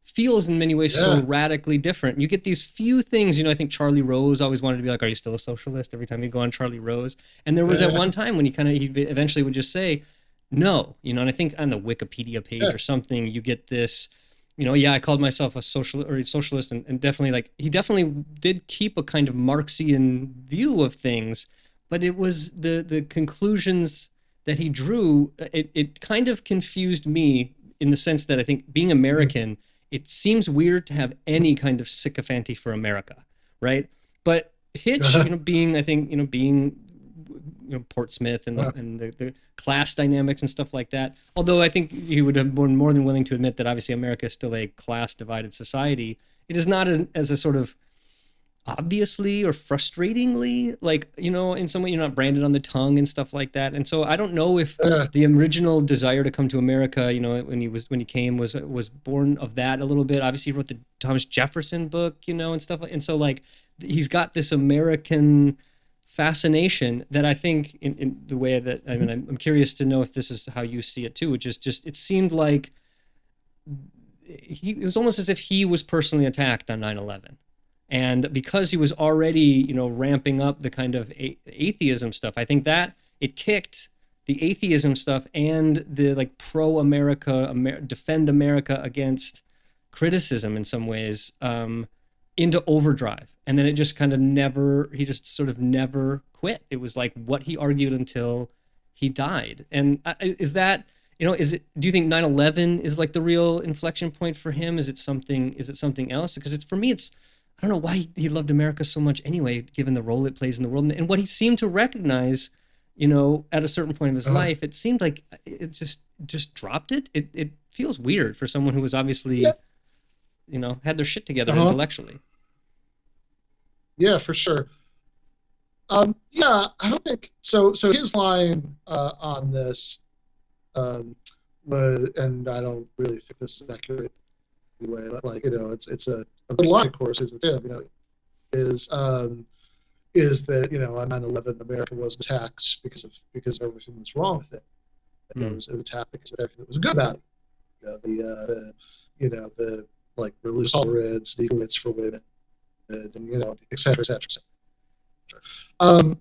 feels in many ways so radically different. You get these few things, I think Charlie Rose always wanted to be like, are you still a socialist? Every time you go on Charlie Rose. And there was at one time when he eventually would just say no, and I think on the Wikipedia page or something, you get this, I called myself a socialist, and definitely he definitely did keep a kind of Marxian view of things, but it was the conclusions that he drew, it kind of confused me in the sense that I think being American, it seems weird to have any kind of sycophancy for America, right? But Hitch, being Portsmouth and the class dynamics and stuff like that, although I think he would have been more than willing to admit that obviously America is still a class divided society, it is not as a sort of obviously or frustratingly, in some way you're not branded on the tongue and stuff like that. And so I don't know if the original desire to come to America, when he came was born of that a little bit. Obviously he wrote the Thomas Jefferson book, and stuff and so he's got this American fascination that I think in the way that, I'm curious to know if this is how you see it too, which is just, it seemed like it was almost as if he was personally attacked on 9/11. And because he was already, ramping up the kind of atheism stuff, I think that it kicked the atheism stuff and the pro-America, defend America against criticism in some ways into overdrive. And then it just kind of he just sort of never quit. It was like what he argued until he died. And is that, do you think 9/11 is the real inflection point for him? Is it something else? Because for me, I don't know why he loved America so much anyway, given the role it plays in the world and what he seemed to recognize, at a certain point of his life. It seemed like it just dropped it. It feels weird for someone who was obviously had their shit together Uh-huh. intellectually. Yeah, for sure. Yeah, I don't think so. So his line on this, and I don't really think this is accurate anyway. But like it's a good line, of course, is is that on 9/11 America was attacked because of everything that's wrong with it. It was attacked because of everything that was good about it. The like religious tolerance, legal rights for women, and et cetera, et cetera, et cetera.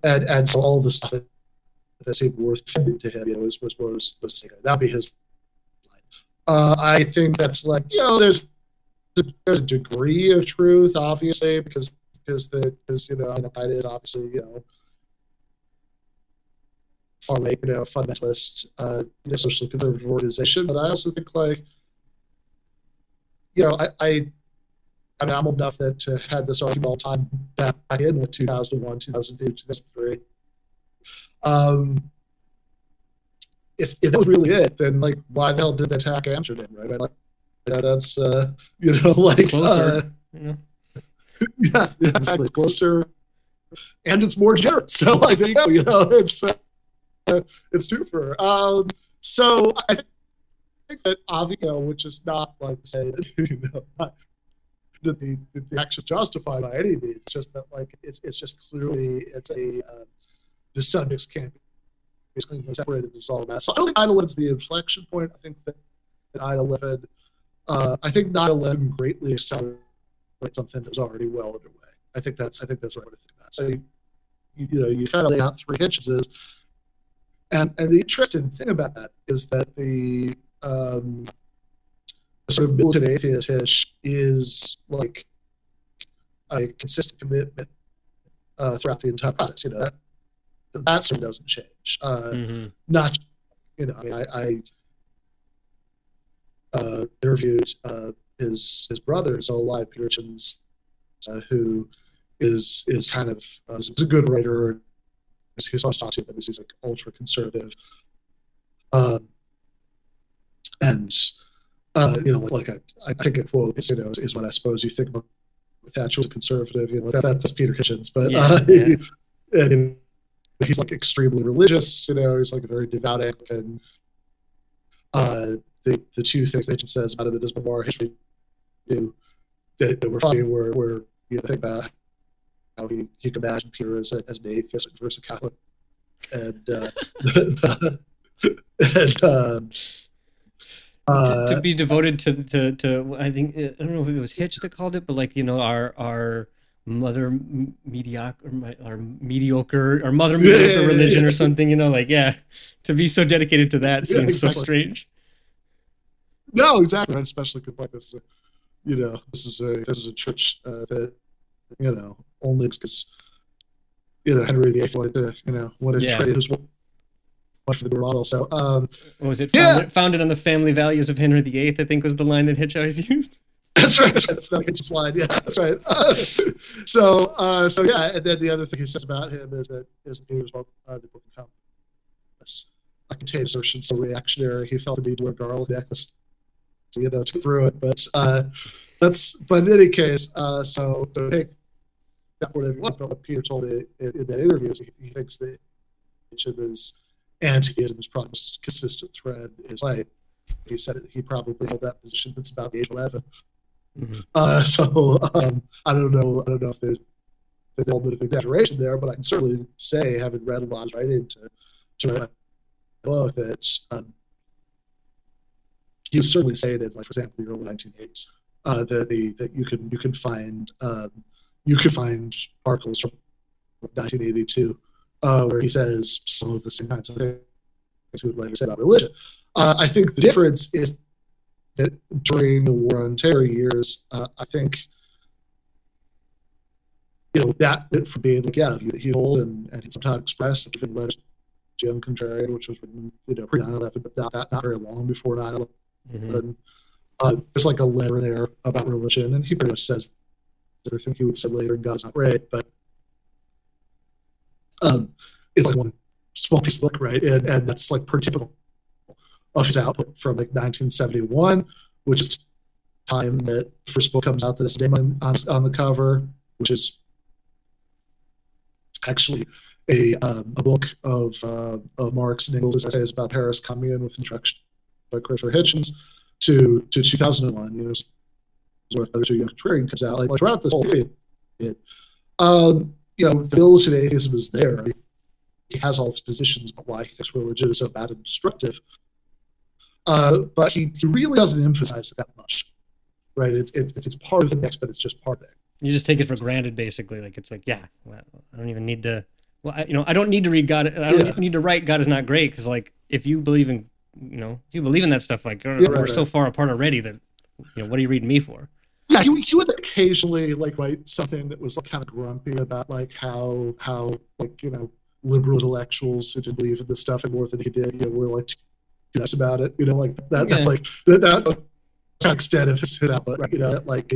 And so all the stuff that seemed worth defending to him, was that'd be his line. I think that's like there's a degree of truth, obviously, because Al-Qaeda is obviously far right, fundamentalist, socially conservative organization. But I also think like I mean, I'm old enough to had this argument all the time back in 2001, 2002, 2003. If that was really it, then like, why the hell did they attack Amsterdam, right? Like, that's like Closer, yeah, exactly, closer, and it's more generous. So like, there you go. It's super. So I think that which is not like say that that the actions justified by any means. It's just that like it's just clearly the subjects can't be basically separated as all that. So I don't think 9/11 is the inflection point. I think that 9/11 greatly accelerated something that was already well underway. I think that's the right way to think about it. So you kind of lay out three Hitchenses, and the interesting thing about that is that the sort of militant atheist Hitch is like a consistent commitment throughout the entire process. That sort of doesn't change. Not, I interviewed his brother, Zola Peter Hitchens, who is kind of is a good writer. He's always talked to him, he's like ultra conservative, and I think a quote is what I suppose you think about Thatcher as a conservative. That's Peter Hitchens, but and he's like extremely religious. He's like a very devout Anglican. The two things that Hitchens says about it is memoir history that were funny were think about how he could imagine Peter as an atheist versus a Catholic, and to be devoted to I think I don't know if it was Hitch that called it, but like our mother mediocre religion or something, to be so dedicated to that seems so strange. No, exactly, especially because like this is a church that only because Henry VIII wanted to trade his wife for the model. So what was it? Founded on the family values of Henry VIII, I think was the line that Hitch always used. That's right. That's not Hitch's line. Yeah, that's right. So yeah, and then the other thing he says about him is that he was the book of Compass. A contained assertion so reactionary. He felt the need to wear garlic necklace, to through it. But but in any case, so take that whatever you want. But what Peter told me in that interview is he thinks that each of his anti-theism's probably most consistent thread is like he said that he probably held that position since about the age of 11. So I don't know if there's a little bit of exaggeration there, but I can certainly say, having read a lot of writing to write a book, that he was certainly saying in, like, for example, the early 1980s, that you can find articles from 1982 where he says some of the same kinds of things he would later say about religion. I think the difference is that during the War on Terror years, I think that bit from being like, he told and he sometimes expressed that even letters to Young Contrarian, which was written pre 9/11, but not very long before 9/11. There's like a letter there about religion, and he pretty much says everything he would say later in God's Not Great, but it's like one small piece of book, right? And that's like pretty typical of his output from like 1971, which is time that the first book comes out that is Damon on the cover, which is actually a book of Marx and Engels' essays about Paris Commune with introduction by Christopher Hitchens to 2001. Where Letters to a Young Contrarian comes out. Like throughout this whole period, the militant atheism is there. He has all his positions about why he thinks religion is so bad and destructive. But he really doesn't emphasize it that much, right? It's part of the mix, but it's just part of it. You just take it for granted, basically. Like it's like, yeah, well, I don't even need to. Well, I don't need to read God. I don't need to write God is not great, because like if you believe in, if you believe in that stuff, like we're so far apart already that, what are you reading me for? Yeah, he would occasionally like write something that was like kind of grumpy about like how like liberal intellectuals who didn't believe in this stuff and more than he did, were like too nice about it. Like that. Yeah. That's like that kind of extent of his output, right? Like.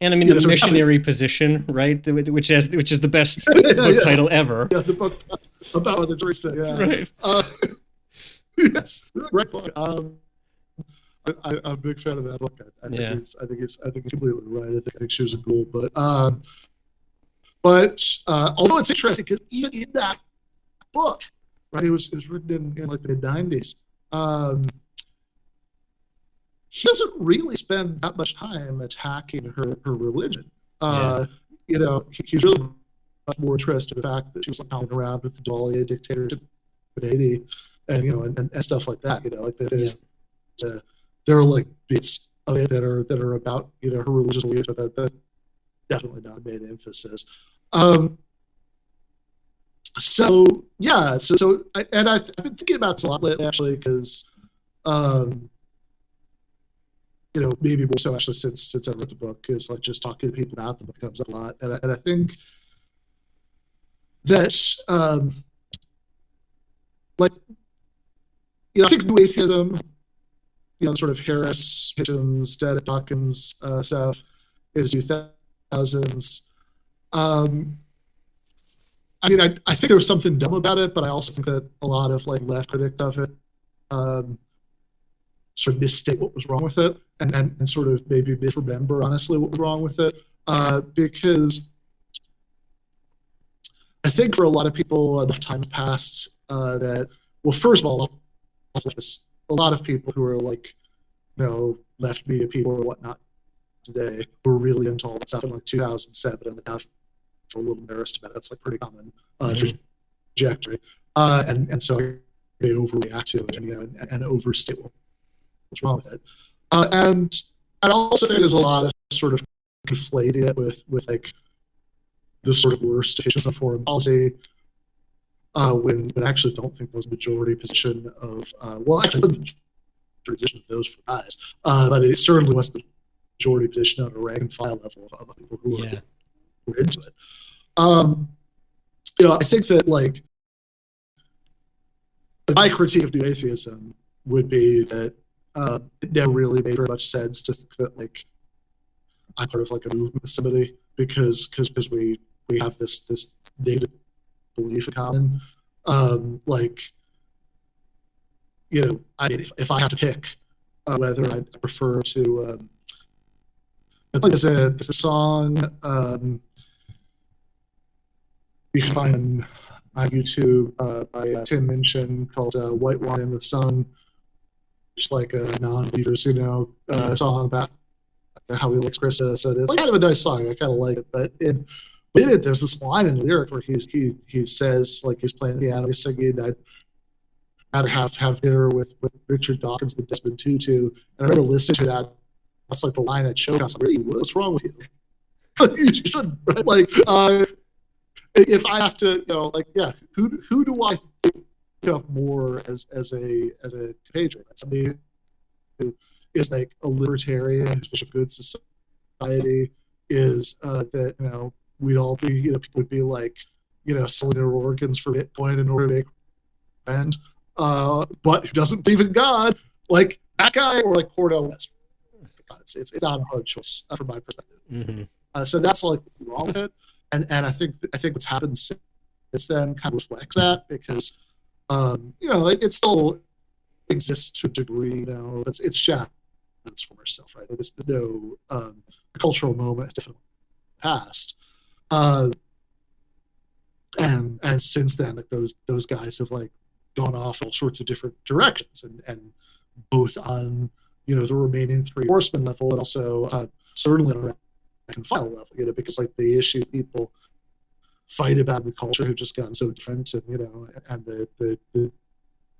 And I mean the missionary position, right? Which is the best book title ever. Yeah, the book about Mother Teresa. Yeah. Right. Yes, great book. I'm a big fan of that book. I think he's completely right. I think she was a ghoul, but although it's interesting because even in that book, right, it was written in like the mid-90s. He doesn't really spend that much time attacking her religion. He's really much more interested in the fact that she was like hanging around with the Dahlia dictatorship in Haiti, and stuff like that. Like there are like bits of it that are about her religious beliefs, but that's definitely not a main emphasis. So I've been thinking about this a lot lately, actually, because maybe more so actually since I wrote the book, is like just talking to people about them comes up a lot, and I think that I think new atheism, sort of Harris, Hitchens, Dennett, Dawkins stuff in the 2000s. I think there was something dumb about it, but I also think that a lot of like left critics of it sort of misstate what was wrong with it, and sort of maybe misremember honestly what was wrong with it, because I think for a lot of people enough time passed that, well, first of all, a lot of people who are like, left media people or whatnot today were really into all that stuff in like 2007, and I feel a little embarrassed about it. That's like pretty common trajectory, and so they overreact to it and overstate what's wrong with it. And I also think there's a lot of sort of conflating it with like the sort of worst positions of foreign policy, when I actually don't think was the majority position of actually the majority position of those guys, but it certainly was the majority position on a rank and file level of people who were into it. I think that like my critique of new atheism would be that it never really made very much sense to think that like I'm part of like a movement with somebody because we have this negative belief in common. If I have to pick whether I prefer to, there's a song you can find on YouTube by Tim Minchin called "White Wine in the Sun." Just like a non-believers, song about how he likes Christmas. So it's kind of a nice song. I kind of like it. But in it, there's this line in the lyric where he says, like, he's playing the piano, he's singing, I'd rather have dinner with Richard Dawkins than Desmond Tutu. And I remember listening to that. That's like the line at show. I was like, really, what's wrong with you? You shouldn't, right? Like, if I have to, who do I think of more as a patron? Somebody who is like a libertarian, who's vision of good society, is that we'd all be, people would be like, selling their organs for Bitcoin in order to make rent, but who doesn't believe in God, like that guy, or like Cornel West. It's not a hard choice from my perspective. Mm-hmm. So that's like wrong with it, and I think what's happened since then kind of reflects that, because it still exists to a degree. It's shallow, transform herself, right? There's no cultural moment, definitely past. And since then, like those guys have like gone off all sorts of different directions, and both on the remaining three horsemen level, but also certainly on a rank and file level, because like the issues people fight about in the culture have just gotten so different, and and the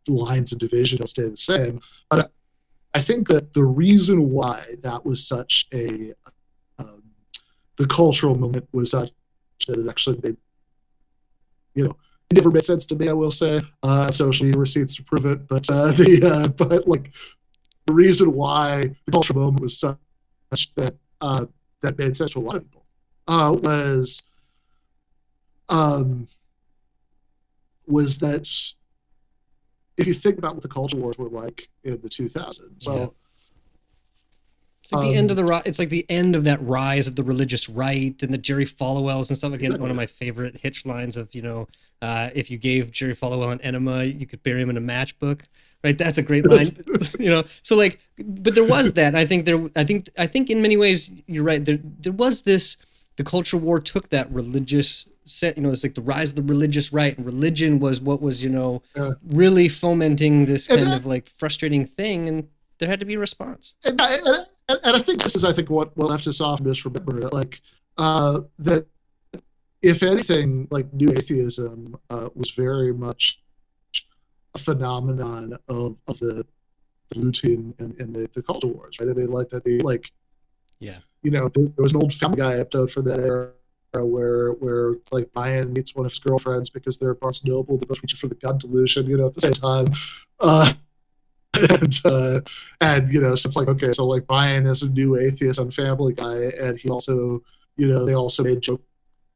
lines of division will stay the same. But I think that the reason why that was such a the cultural moment was such that it actually made it never made sense to me, I will say. I have social media receipts to prove it, but but like the reason why the cultural moment was such that that made sense to a lot of people was that if you think about what the culture wars were like in the 2000s, well. It's like the end of it's like the end of that rise of the religious right and the Jerry Falwells and stuff. Again, exactly. One of my favorite Hitch lines of, if you gave Jerry Falwell an enema, you could bury him in a matchbook, right? That's a great line, So like, but there was that. I think in many ways you're right. There was this. The culture war took that religious set. It's like the rise of the religious right, and religion was what was really fomenting this kind of like frustrating thing, and there had to be a response. And I think this is, what leftists often misremember, like that if anything, like new atheism was very much a phenomenon of the looting and the culture wars, right? I mean, like that there was an old Family Guy episode for that era where like Brian meets one of his girlfriends because they're Barnes and Noble, they're both reaching for the gun delusion, at the same time. So it's like, okay, so like Brian is a new atheist on Family Guy, and he also, they also made jokes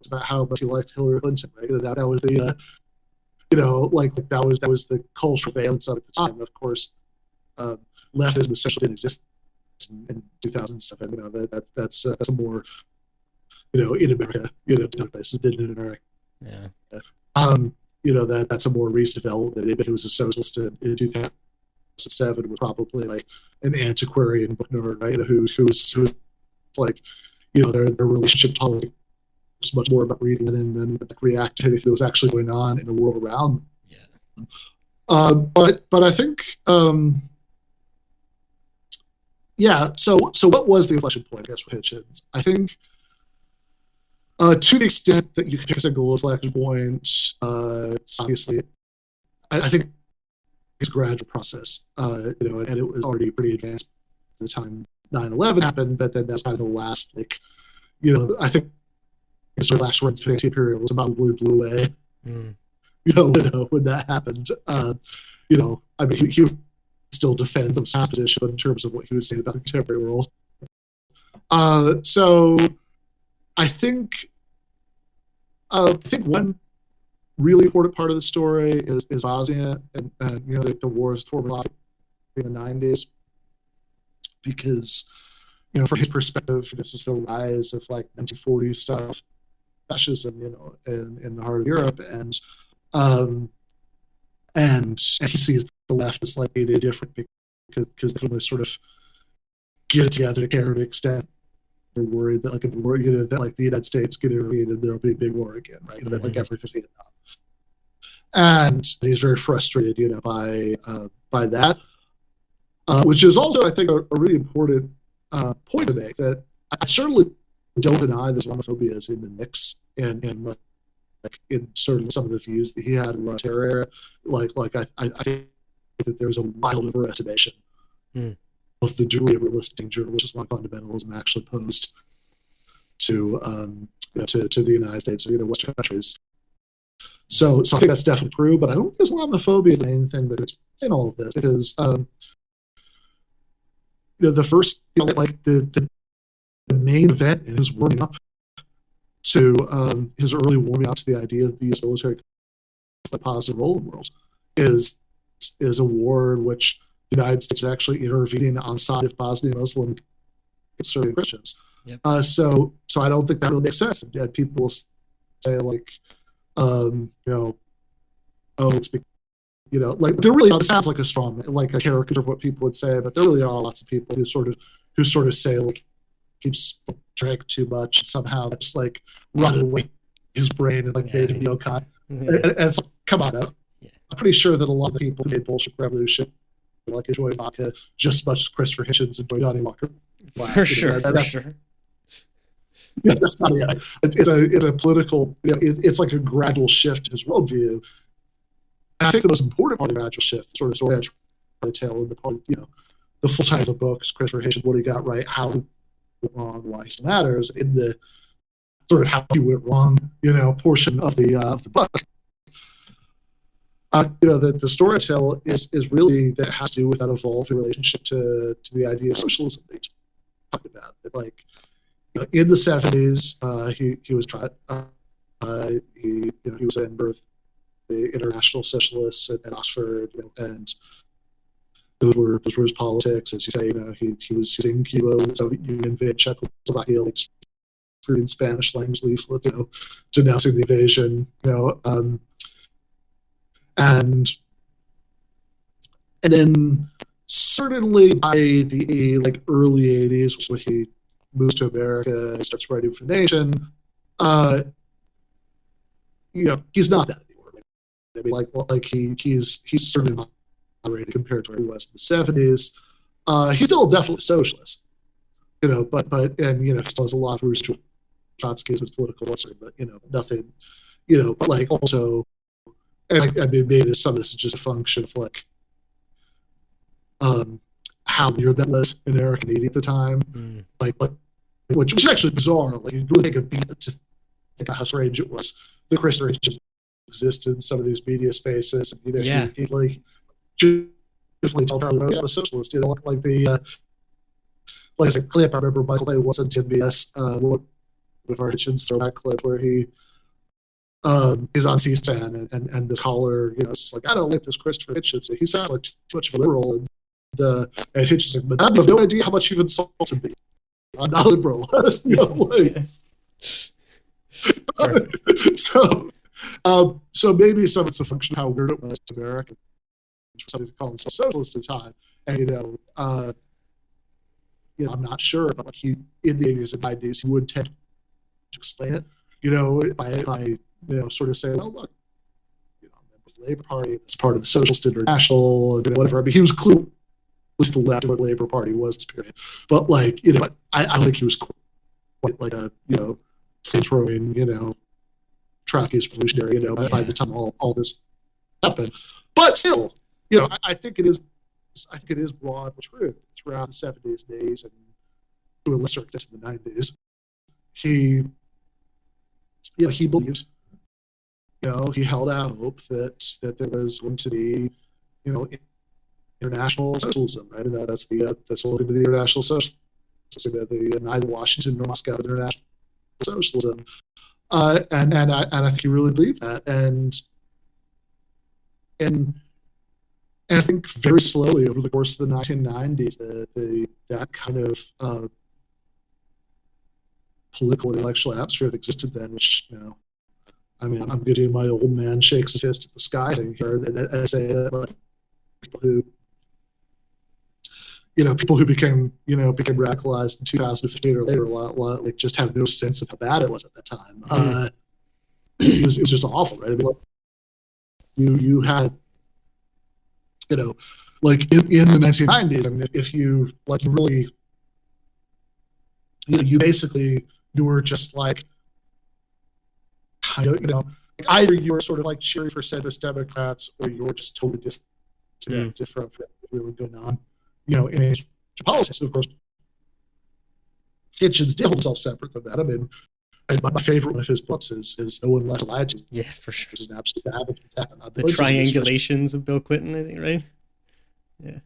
about how much he liked Hillary Clinton, right? And that was the, that was the cultural valence of it at the time. Of course, leftism essentially didn't exist in 2007. That's a more, in America, places didn't in America. Yeah. That's a more recent development. Anybody who was a socialist in 2007 was probably like an antiquarian book nerd, right? Who was like, their relationship to politics was much more about reading and reacting to anything that was actually going on in the world around them. Yeah. But I think, So what was the inflection point, I guess, with Hitchens? I think, to the extent that you can take a single inflection point, obviously, I think it's a gradual process, and it was already pretty advanced by the time 9/11 happened, but then that's kind of the last, I think the sort of last runs of anti-imperialism probably blew away, when that happened. I mean, he still defend the position in terms of what he was saying about the contemporary world. So I think one really important part of the story is Bosnia and the wars formally in the 90s, because from his perspective, this is the rise of like 1940s stuff, fascism, in the heart of Europe, and he sees the left as like being different because they can really sort of get it together to care to extent. They're worried that like if war, that like the United States get intervened, there'll be a big war again, right? That like everything's Vietnam. And he's very frustrated, by that, which is also, I think, a really important point to make. That I certainly don't deny there's Islamophobia is in the mix, and like in certainly some of the views that he had in the terror era. Like I think that there's a wild overestimation of the degree of realistic danger which is fundamentalism actually posed to to the United States or Western countries. So I think that's definitely true, but I don't think Islamophobia is the main thing that explains all of this, because the first the main event in his warming up to his early warming up to the idea that the U.S. military could play a positive role in the world is a war in which the United States is actually intervening on side of Bosnian Muslim Serbian Christians. Yep. So I don't think that really makes sense. And people say like, it's like there really it sounds like a strong, like a caricature of what people would say, but there really are lots of people who sort of say like he just drank too much and somehow just like rotted away his brain and like made him yokai. And it's like, come on now. I'm pretty sure that a lot of the people who made Bolshevik Revolution like enjoy vodka just as much as Christopher Hitchens enjoyed Johnny Walker. For sure. That's not it. It's a political, it's like a gradual shift in his worldview. And I think the most important part of the gradual shift, sort of tale in the part, the full title of the book is Christopher Hitchens, What He Got Right, How He Went Wrong, Why He Still Matters. In the sort of how he went wrong, portion of the book. The story I tell is really that has to do with that evolving relationship to the idea of socialism that you talked about. That, like, in the 70s, he was tried. He was a member of the International Socialists at Oxford, and those were his politics. As you say, he was in Cuba, so he invaded Czechoslovakia, like in Spanish language leaflets, denouncing the invasion, and then certainly by the early 80s, which is when he moves to America and starts writing for the Nation, he's not that anymore. I mean, he's certainly not moderated compared to where he was in the 70s. He's still definitely a socialist, but he still has a lot of roots to Trotsky's political history, but nothing, but like also. And I mean, maybe some of this is just a function of like how weird that was in American media at the time, which was actually bizarre. Like you really take a beat to think how strange it was that Christopher Hitchens existed in some of these media spaces. And, he like definitely tell people, I'm a socialist. Like the like I said, clip I remember Michael Bay was on TBS, one of our Hitchens throwback clip where he. Is on C-SPAN and the caller, it's like, I don't like this Christopher Hitchens. He sounds like too much of a liberal. And Hitchens like, but I have no idea how much you've insulted me. I'm not a liberal. So maybe some of it's a function of how weird it was to Americans for somebody to call himself socialist at the time. And I'm not sure, but like he in the 80s and 90s, he would tend to explain it, by sort of saying, "Oh, look, I'm with the Labor Party. It's part of the Socialist International, whatever." I mean, he was clearly to the left of what the Labor Party was, but like, I think he was quite like a, throwing, Trotsky's revolutionary, by the time all this happened. But still, I think it is broad true throughout the 70s and 80s and to a lesser extent in the 90s. He believed, he held out hope that there was going to be, international socialism, right? And that's the slogan of the International Socialism, neither Washington nor Moscow International Socialism, and I think he really believed that, and I think very slowly over the course of the 1990s, that kind of political intellectual atmosphere that existed then, which, I mean, I'm getting my old man shakes his fist at the sky thing here, and say that like, people who became radicalized in 2015 or later, a lot like just have no sense of how bad it was at that time. It was just awful, right? I mean, like, you had, like in the 1990s. I mean, if you like, you really, you basically, you were just like, kind of, either you were sort of like cheering for centrist Democrats, or you were just totally disconnected from what was really going on, in politics. Of course, Hitchens did hold himself separate from that. I mean, my favorite one of his books is No One Left Alive to. Yeah, for sure. Which is an absolute savage attack on the triangulations of Bill Clinton, I think, right? Yeah.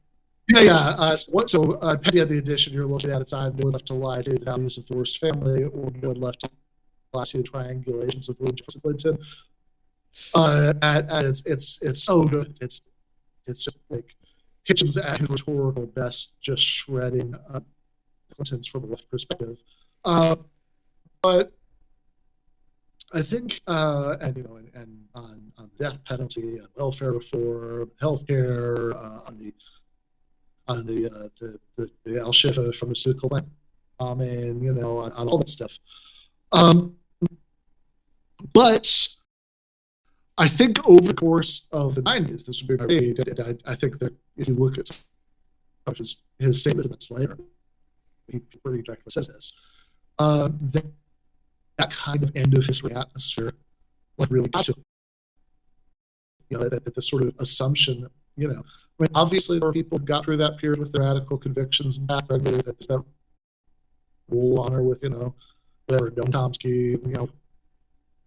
Yeah. So depending on the edition you're looking at, it's either No One Left Alive to the Values of the Worst Family, or No One Left Alive to the Triangulations of William Jefferson Clinton. And it's so good. It's just like Hitchens at his rhetorical best, just shredding Clinton's from a left perspective. But I think, and and on the death penalty, on welfare reform, healthcare, on the Al Shifa pharmaceutical plant, on all that stuff. But I think over the course of the 90s, this would be my read. I think that if you look at some of his statements that's later, he pretty directly says this. That kind of end of history atmosphere, like really got to him. That the sort of assumption that, I mean, obviously there were people who got through that period with their radical convictions and background, that there's that rule honor with, whatever, Noam Chomsky,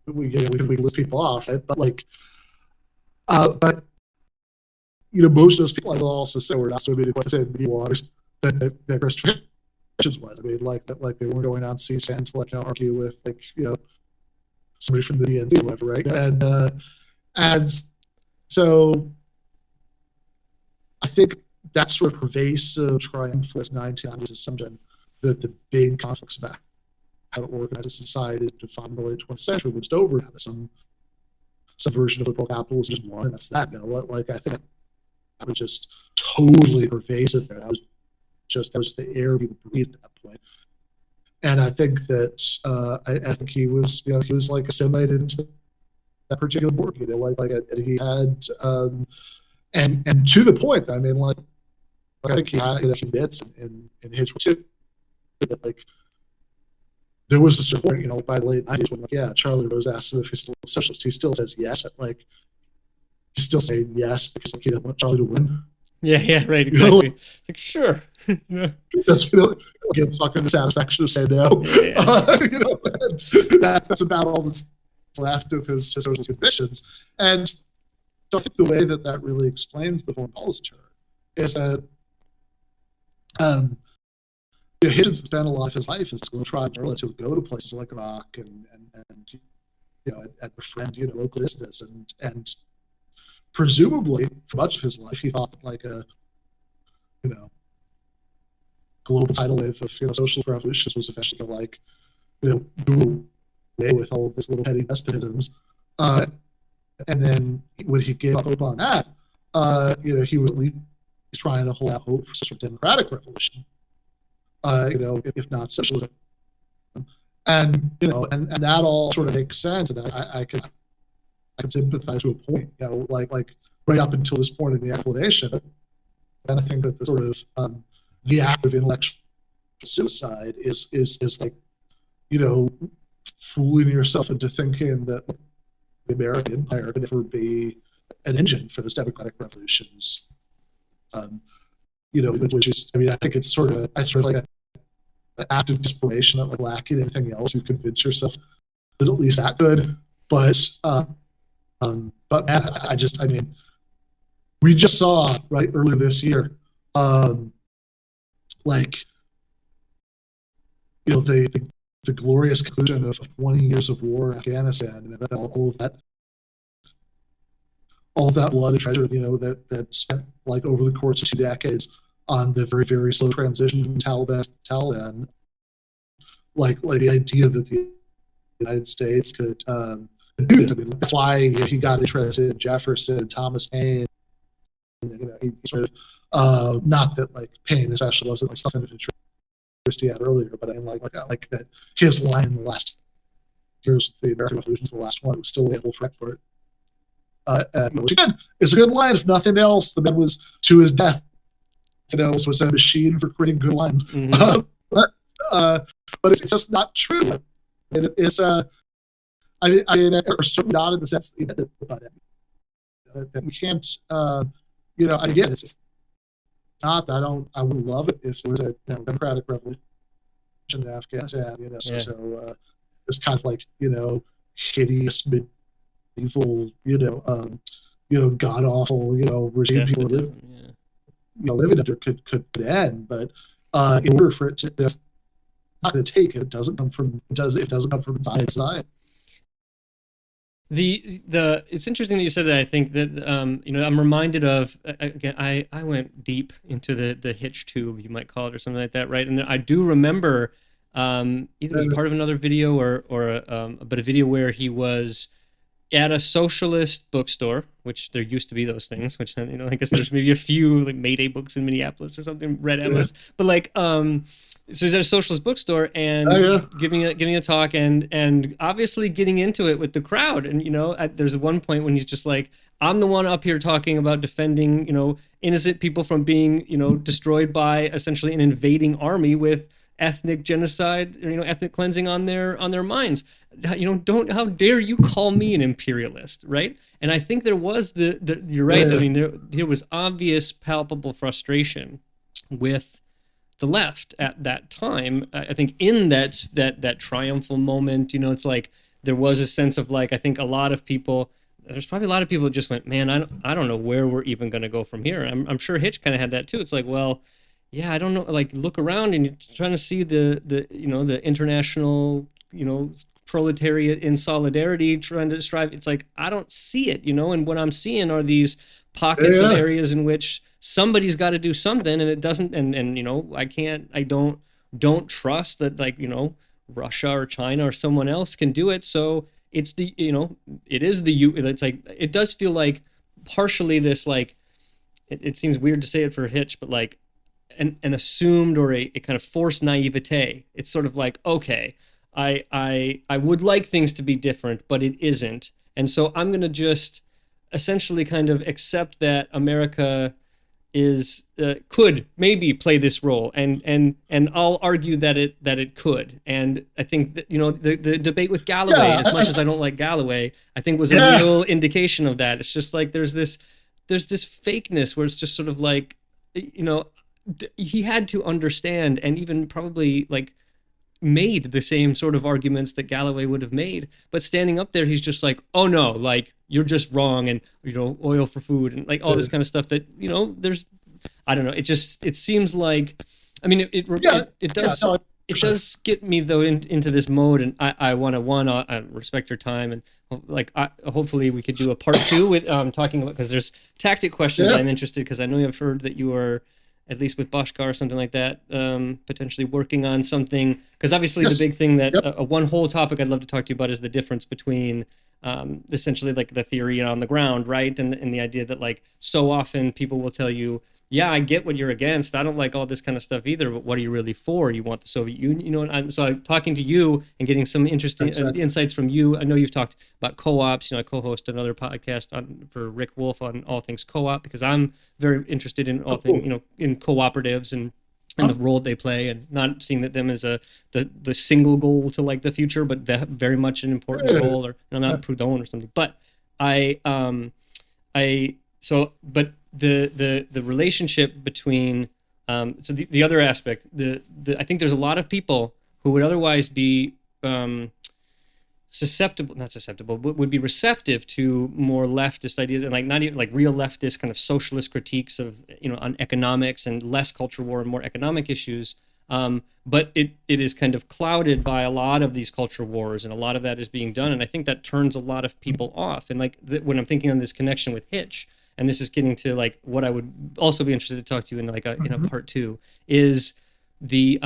we can list people off, right? But but most of those people, I will also say, were not so many quite the same waters that Christopher Hitchens was. I mean, like they weren't going on C-SPAN to argue with somebody from the DNC or whatever, right? And so I think that sort of pervasive triumphalist 1990s assumption that the big conflicts about how to organize a society to define the late 20th century was over. Some version of liberal capitalism just won, and that's that. I think that was just totally pervasive there. That was the air people breathed at that point. And I think that I think he was assimilated into that particular board. He had and to the point. I mean, I think he admits in Hitchens too that there was a certain point, by the late 90s when Charlie Rose asked him if he's still a socialist. He still says yes, but he's still saying yes because he doesn't want Charlie to win. Yeah, right, exactly. It's sure. That's fucking the satisfaction of saying no. That's about all that's left of his socialist convictions. And so I think the way that really explains the foreign policy chart is that Hitchens spent a lot of his life as a globetrotting journalist who would go to places like Iraq and befriend local dissidents, and presumably for much of his life he thought a global tidal wave of socialist revolutions was eventually do away with all of this little petty despotisms, and then when he gave up hope on that, he was at least trying to hold out hope for some sort of democratic revolution. If not socialism, and and that all sort of makes sense, and I can sympathize to a point, like right up until this point in the explanation. And I think that the sort of the act of intellectual suicide is fooling yourself into thinking that the American empire could ever be an engine for those democratic revolutions. Which is, I mean, I think it's sort of an act of desperation that lacking anything else, you convince yourself that at least that good. But man, I mean, we just saw right earlier this year, the glorious conclusion of 20 years of war in Afghanistan, and all of that blood and treasure, that spent over the course of 2 decades on the very, very slow transition from Taliban to Taliban, the idea that the United States could do this. I mean, that's why he got interested in Jefferson, Thomas Paine. He sort of not that Paine especially wasn't something of interest he had earlier, but I mean, that his line in the last years of the American Revolution, the last one, was still available for export. Which again is a good line. If nothing else, the man was to his death. Was a machine for creating good lines. Mm-hmm. But it's just not true. It's I mean, or certainly not in the sense that we can't. Again, it's not that I would love it if there was a democratic revolution in Afghanistan. So it's kind of hideous medieval, god awful, regime people live. Living under could end, but in order for it to, it's not going to take it. It doesn't come from inside. It's interesting that you said that. I think that I'm reminded of, again, I went deep into the Hitch tube, you might call it, or something like that, right? And I do remember Either it was part of another video but a video where he was at a socialist bookstore, which there used to be those things, which, I guess there's maybe a few like Mayday books in Minneapolis or something, Red Atlas, but like, so he's at a socialist bookstore and giving a talk and obviously getting into it with the crowd. And, there's one point when he's just like, I'm the one up here talking about defending, innocent people from being, destroyed by essentially an invading army with ethnic genocide, ethnic cleansing on their minds. How dare you call me an imperialist, right? And I think there was you're right. I mean, there was obvious, palpable frustration with the left at that time. I think in that triumphal moment, it's like there was a sense of like, I think there's probably a lot of people that just went, man, I don't know where we're even going to go from here. I'm sure Hitch kind of had that too. It's like, well, yeah, I don't know. Like, look around and you're trying to see the international, proletariat in solidarity trying to strive. It's like, I don't see it, and what I'm seeing are these pockets of areas in which somebody's got to do something, and it doesn't, I don't trust that, like, Russia or China or someone else can do it. So it's it's like, it does feel like partially this, like, it seems weird to say it for Hitch, but like an assumed or a kind of forced naivete. It's sort of like, okay, I would like things to be different, but it isn't. And so I'm going to just essentially kind of accept that America could maybe play this role, and I'll argue that it could. And I think that, the debate with Galloway, as much as I don't like Galloway, I think was a real indication of that. It's just like there's this fakeness where it's just sort of like, he had to understand, and even probably like made the same sort of arguments that Galloway would have made, but standing up there, he's just like, oh no, like, you're just wrong, and oil for food, and like all this kind of stuff that there's, I don't know, it seems like, I mean, it does get me though into this mode, and I want to respect your time, and like hopefully we could do a part 2 with talking about, because there's tactic questions. I'm interested because I know I've heard that you are, at least with Boschkar or something like that, potentially working on something. Because obviously the big thing that one whole topic I'd love to talk to you about is the difference between essentially like the theory on the ground, right? And the idea that, like, so often people will tell you, yeah, I get what you're against. I don't like all this kind of stuff either, but what are you really for? You want the Soviet Union, and so I'm talking to you and getting some interesting insights from you. I know you've talked about co-ops. I co-host another podcast for Rick Wolf on all things co-op, because I'm very interested in all things, in cooperatives and the role they play, and not seeing them as the single goal to like the future, but very much an important goal. Or I'm not Proudhon or something, but the relationship between so the other aspect, I think there's a lot of people who would otherwise be would be receptive to more leftist ideas, and like not even like real leftist kind of socialist critiques of on economics, and less culture war and more economic issues. But it is kind of clouded by a lot of these culture wars, and a lot of that is being done, and I think that turns a lot of people off. And like when I'm thinking on this connection with Hitch, and this is getting to like what I would also be interested to talk to you in like in a part 2, is the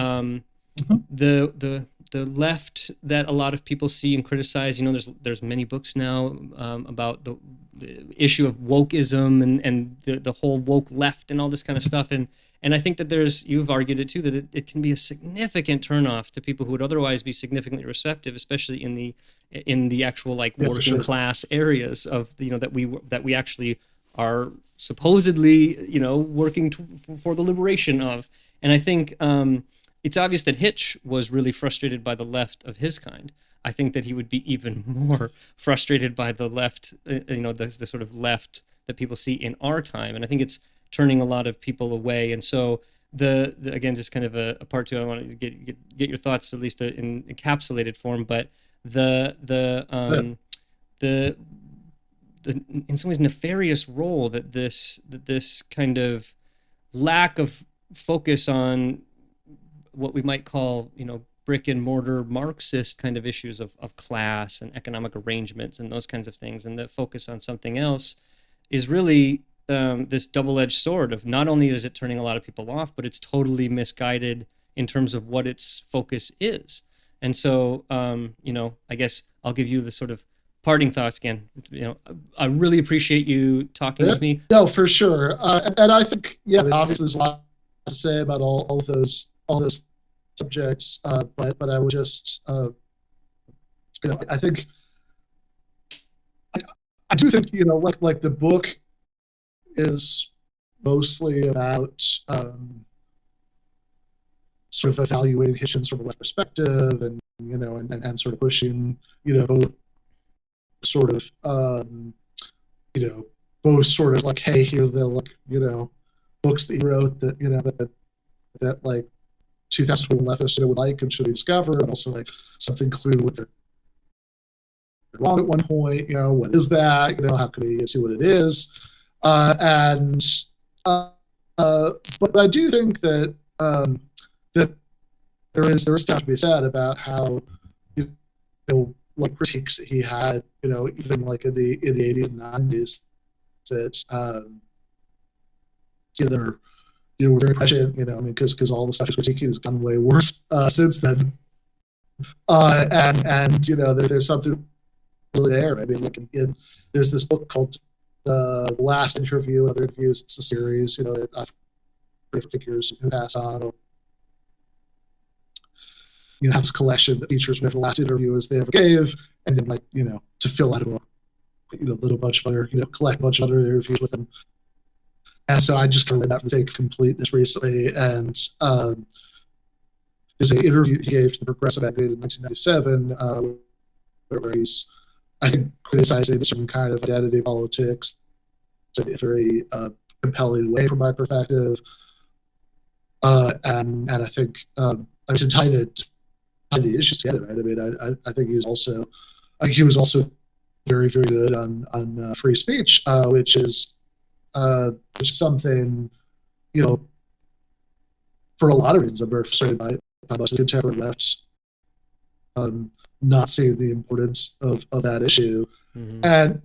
left that a lot of people see and criticize. There's many books now about the issue of wokeism and the whole woke left and all this kind of stuff. And I think that you've argued it too, that it can be a significant turnoff to people who would otherwise be significantly receptive, especially in the actual like working class areas of that we actually are supposedly working for the liberation of. And I think it's obvious that Hitch was really frustrated by the left of his kind. I think that he would be even more frustrated by the left, the sort of left that people see in our time. And I think it's turning a lot of people away. And so the again, just kind of a part 2, I want to get your thoughts, at least in encapsulated form, but the in some ways nefarious role that this kind of lack of focus on what we might call, brick and mortar Marxist kind of issues of class and economic arrangements and those kinds of things, and the focus on something else is really this double-edged sword of not only is it turning a lot of people off, but it's totally misguided in terms of what its focus is. And so, I guess I'll give you the sort of parting thoughts again. I really appreciate you talking with me. No, for sure. And I think, obviously there's a lot to say about all those subjects. But I would just, I think, I do think, like the book is mostly about sort of evaluating Hitchens from a left perspective, and and sort of pushing both sort of both sort of like, hey, here are the books that he wrote that like 2001 leftists would like and should discover, and also like something clearly what they're wrong at one point. What is that? How can we see what it is? But I do think that that there is stuff to be said about how like critiques that he had, even like in the 80s and 90s, that they're we're very prescient, because all the stuff he's critiquing has gotten way worse since then. And there's something really there. I mean, like there's this book called The Last Interview, Other Interviews. It's a series, of figures who pass on. Has a collection that features whatever the last interviews they ever gave, and then to fill out a little bunch of other, collect a bunch of other interviews with them. And so I just kind of read that for the sake of completeness recently, and there's an interview he gave to the Progressive Magazine in 1997, where he's, I think, criticizing some kind of identity politics in a very compelling way from my perspective. And I think, to tie the issues together, right? I mean, I think he was also very, very good on free speech, which is something, for a lot of reasons I'm very frustrated by most of the contemporary left not seeing the importance of that issue. Mm-hmm. And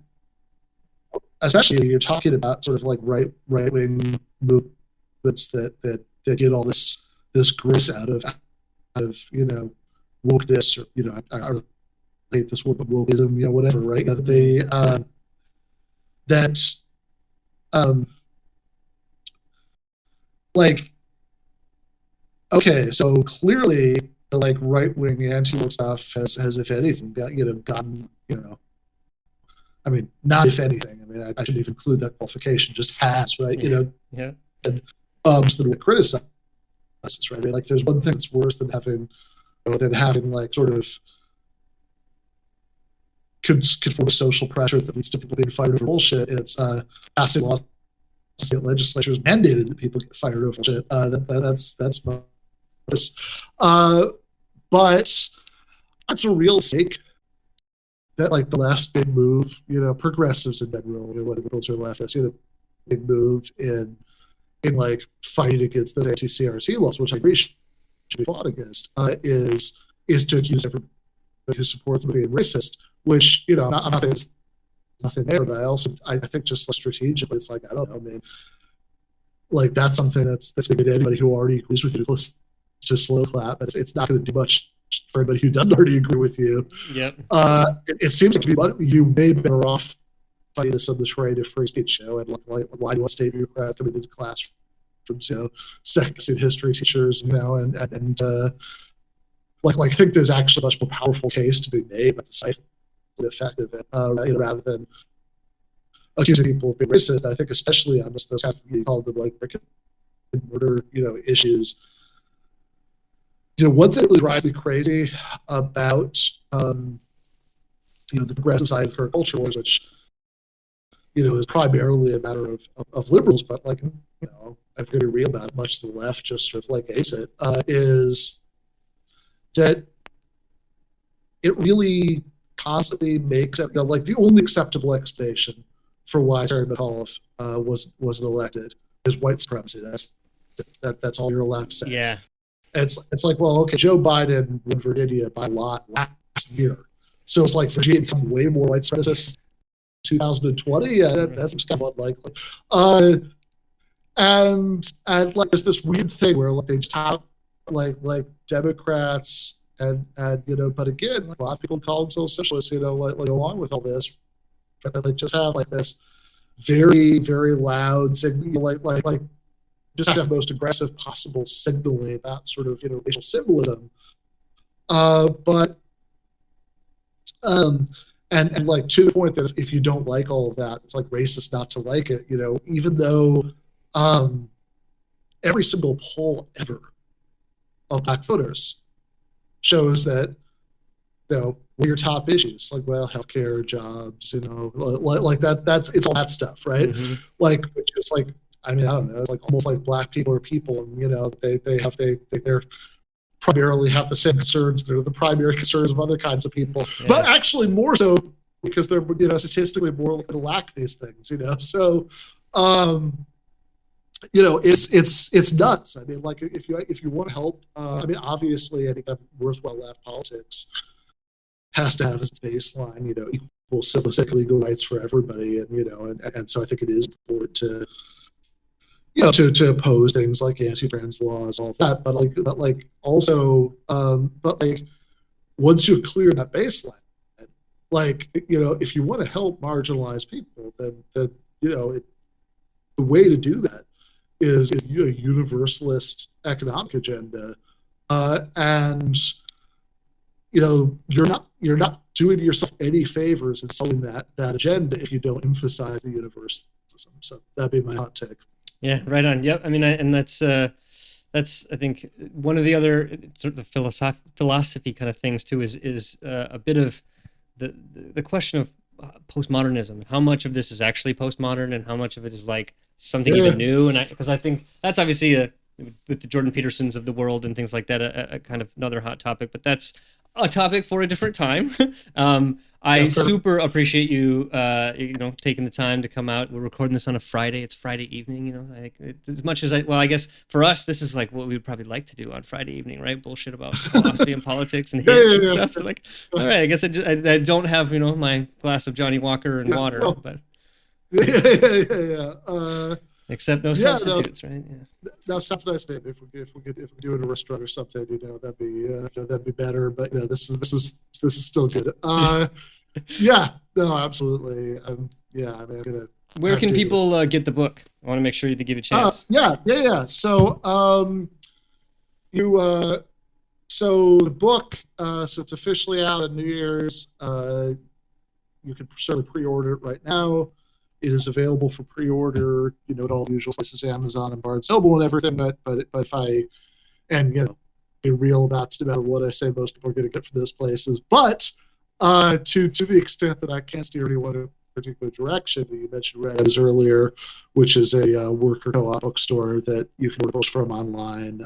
especially you're talking about sort of like right wing movements that get all this grit out of wokeness, or I hate this word, but wokeism, whatever, right? Like, okay, so clearly the like right wing anti-woke stuff has if anything gotten I mean, not if anything. I mean, I shouldn't even include that qualification. Just has, right? Yeah. And that criticize this, right? I mean, like, there's one thing that's worse than having like sort of could form social pressure that leads to people being fired over bullshit. It's passing laws, state legislatures mandated that people get fired over bullshit. That's worse. But that's a real mistake. That like the left's big move, progressives in general, whether liberals or leftists, big move in like fighting against those anti-CRT laws, which I agree should be fought against, is to accuse everybody who supports them being racist. Which I'm not saying there's nothing there, but I think just strategically, it's like, I don't know, man. Like, that's something that's going to get anybody who already agrees with you to slow clap, but it's not going to do much for anybody who doesn't already agree with you. Yep. It seems like you may be better off fighting this on the charade of free speech show, and like why do you want to stay your craft coming into classrooms, sex and history teachers, and like I think there's actually a much more powerful case to be made about the site effective, rather than accusing people of being racist. I think especially on those kind of, you call them like brick and mortar, issues. One thing that really drives me crazy about the progressive side of the current culture wars, which is primarily a matter of liberals, but like I've got to read about much to the left just sort of like ace it, is that it really constantly makes it like the only acceptable explanation for why Terry McAuliffe wasn't elected is white supremacy. That's all you're allowed to say. Yeah. It's like, well, okay, Joe Biden won Virginia by a lot last year, so it's like Virginia become way more white supremacist 2020. Yeah, that's kind of unlikely. And like there's this weird thing where like they just have like Democrats and but again, a lot of people call themselves socialists, like along with all this, but they just have like this very, very loud signal, like just have to have the most aggressive possible signaling about sort of racial symbolism. And like to the point that if you don't like all of that, it's like racist not to like it, even though every single poll ever of Black voters shows that what are your top issues, like healthcare, jobs, like that's it's all that stuff, right? Mm-hmm. Like just like I don't know, it's like almost like Black people are people, and they're primarily have the same concerns. They're the primary concerns of other kinds of people, but actually more so because they're statistically more likely to lack these things. So it's nuts. Like if you want to help, obviously I think worthwhile left politics has to have its baseline, equal civic legal rights for everybody, and so I think it is important to to oppose things like anti-trans laws, all of that, but also once you clear that baseline, if you want to help marginalized people, then the way to do that is a universalist economic agenda, and you're not doing yourself any favors in selling that agenda if you don't emphasize the universalism. So that'd be my hot take. Yeah, right on. Yep. And that's I think one of the other sort of philosophy kind of things too is a bit of the question of postmodernism. How much of this is actually postmodern, and how much of it is like something even new? And because I think that's obviously with the Jordan Petersons of the world and things like that, a kind of another hot topic. But that's a topic for a different time. I super appreciate you, taking the time to come out. We're recording this on a Friday. It's Friday evening, as much as I guess for us, this is like what we would probably like to do on Friday evening, right? Bullshit about philosophy and politics and Hitch and stuff. So all right, I guess I don't have, my glass of Johnny Walker and water, but except no substitutes, right? Yeah. That sounds nice, Nate. If we do it in a restaurant or something, that'd be better. But this is still good. Yeah, no, absolutely. I'm gonna. Where can people get the book? I want to make sure to give you a chance. Yeah. So, so the book, so it's officially out at New Year's. You can certainly pre-order it right now. It is available for pre-order, at all the usual places, Amazon and Barnes Noble and everything. But if be real about what I say, most people are going to get from those places. But to the extent that I can't steer anyone in a particular direction, you mentioned Red's earlier, which is a worker co-op bookstore that you can order books from online.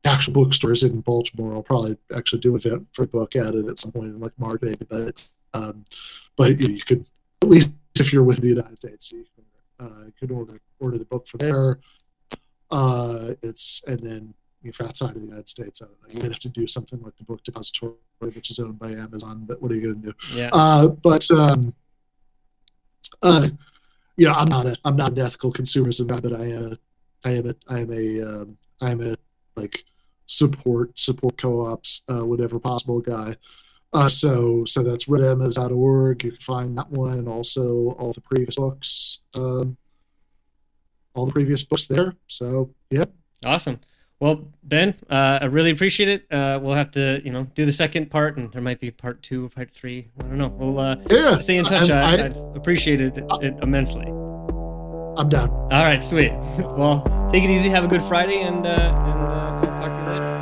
Actual bookstores in Baltimore, I'll probably actually do an event for a book at it at some point in like March, maybe. But you could, at least if you're within the United States, you could order the book from there. And then if you're outside of the United States, I don't know, you're gonna have to do something like the Book Depository, which is owned by Amazon. But what are you gonna do? Yeah. I'm not an ethical consumerism guy, but I am a like support co-ops whenever possible guy. So that's redms.org. You can find that one, and also all the previous books. All the previous books there. So yeah. Awesome. Well, Ben, I really appreciate it. We'll have to, do the second part, and there might be part 2 or part 3. I don't know. We'll stay in touch. I've appreciated it immensely. I'm down. All right, sweet. Well, take it easy. Have a good Friday, and I'll talk to you later.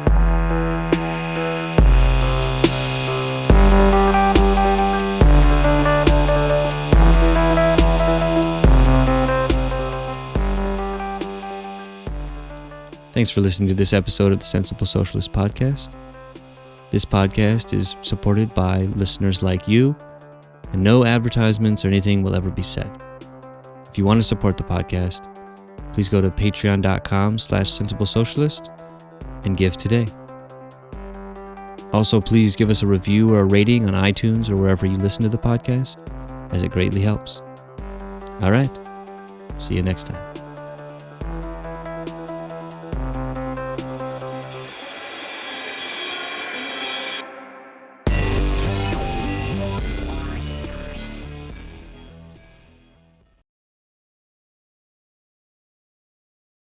Thanks for listening to this episode of the Sensible Socialist podcast. This podcast is supported by listeners like you, and no advertisements or anything will ever be said. If you want to support the podcast, please go to patreon.com/sensiblesocialist and give today. Also, please give us a review or a rating on iTunes or wherever you listen to the podcast, as it greatly helps. All right, see you next time.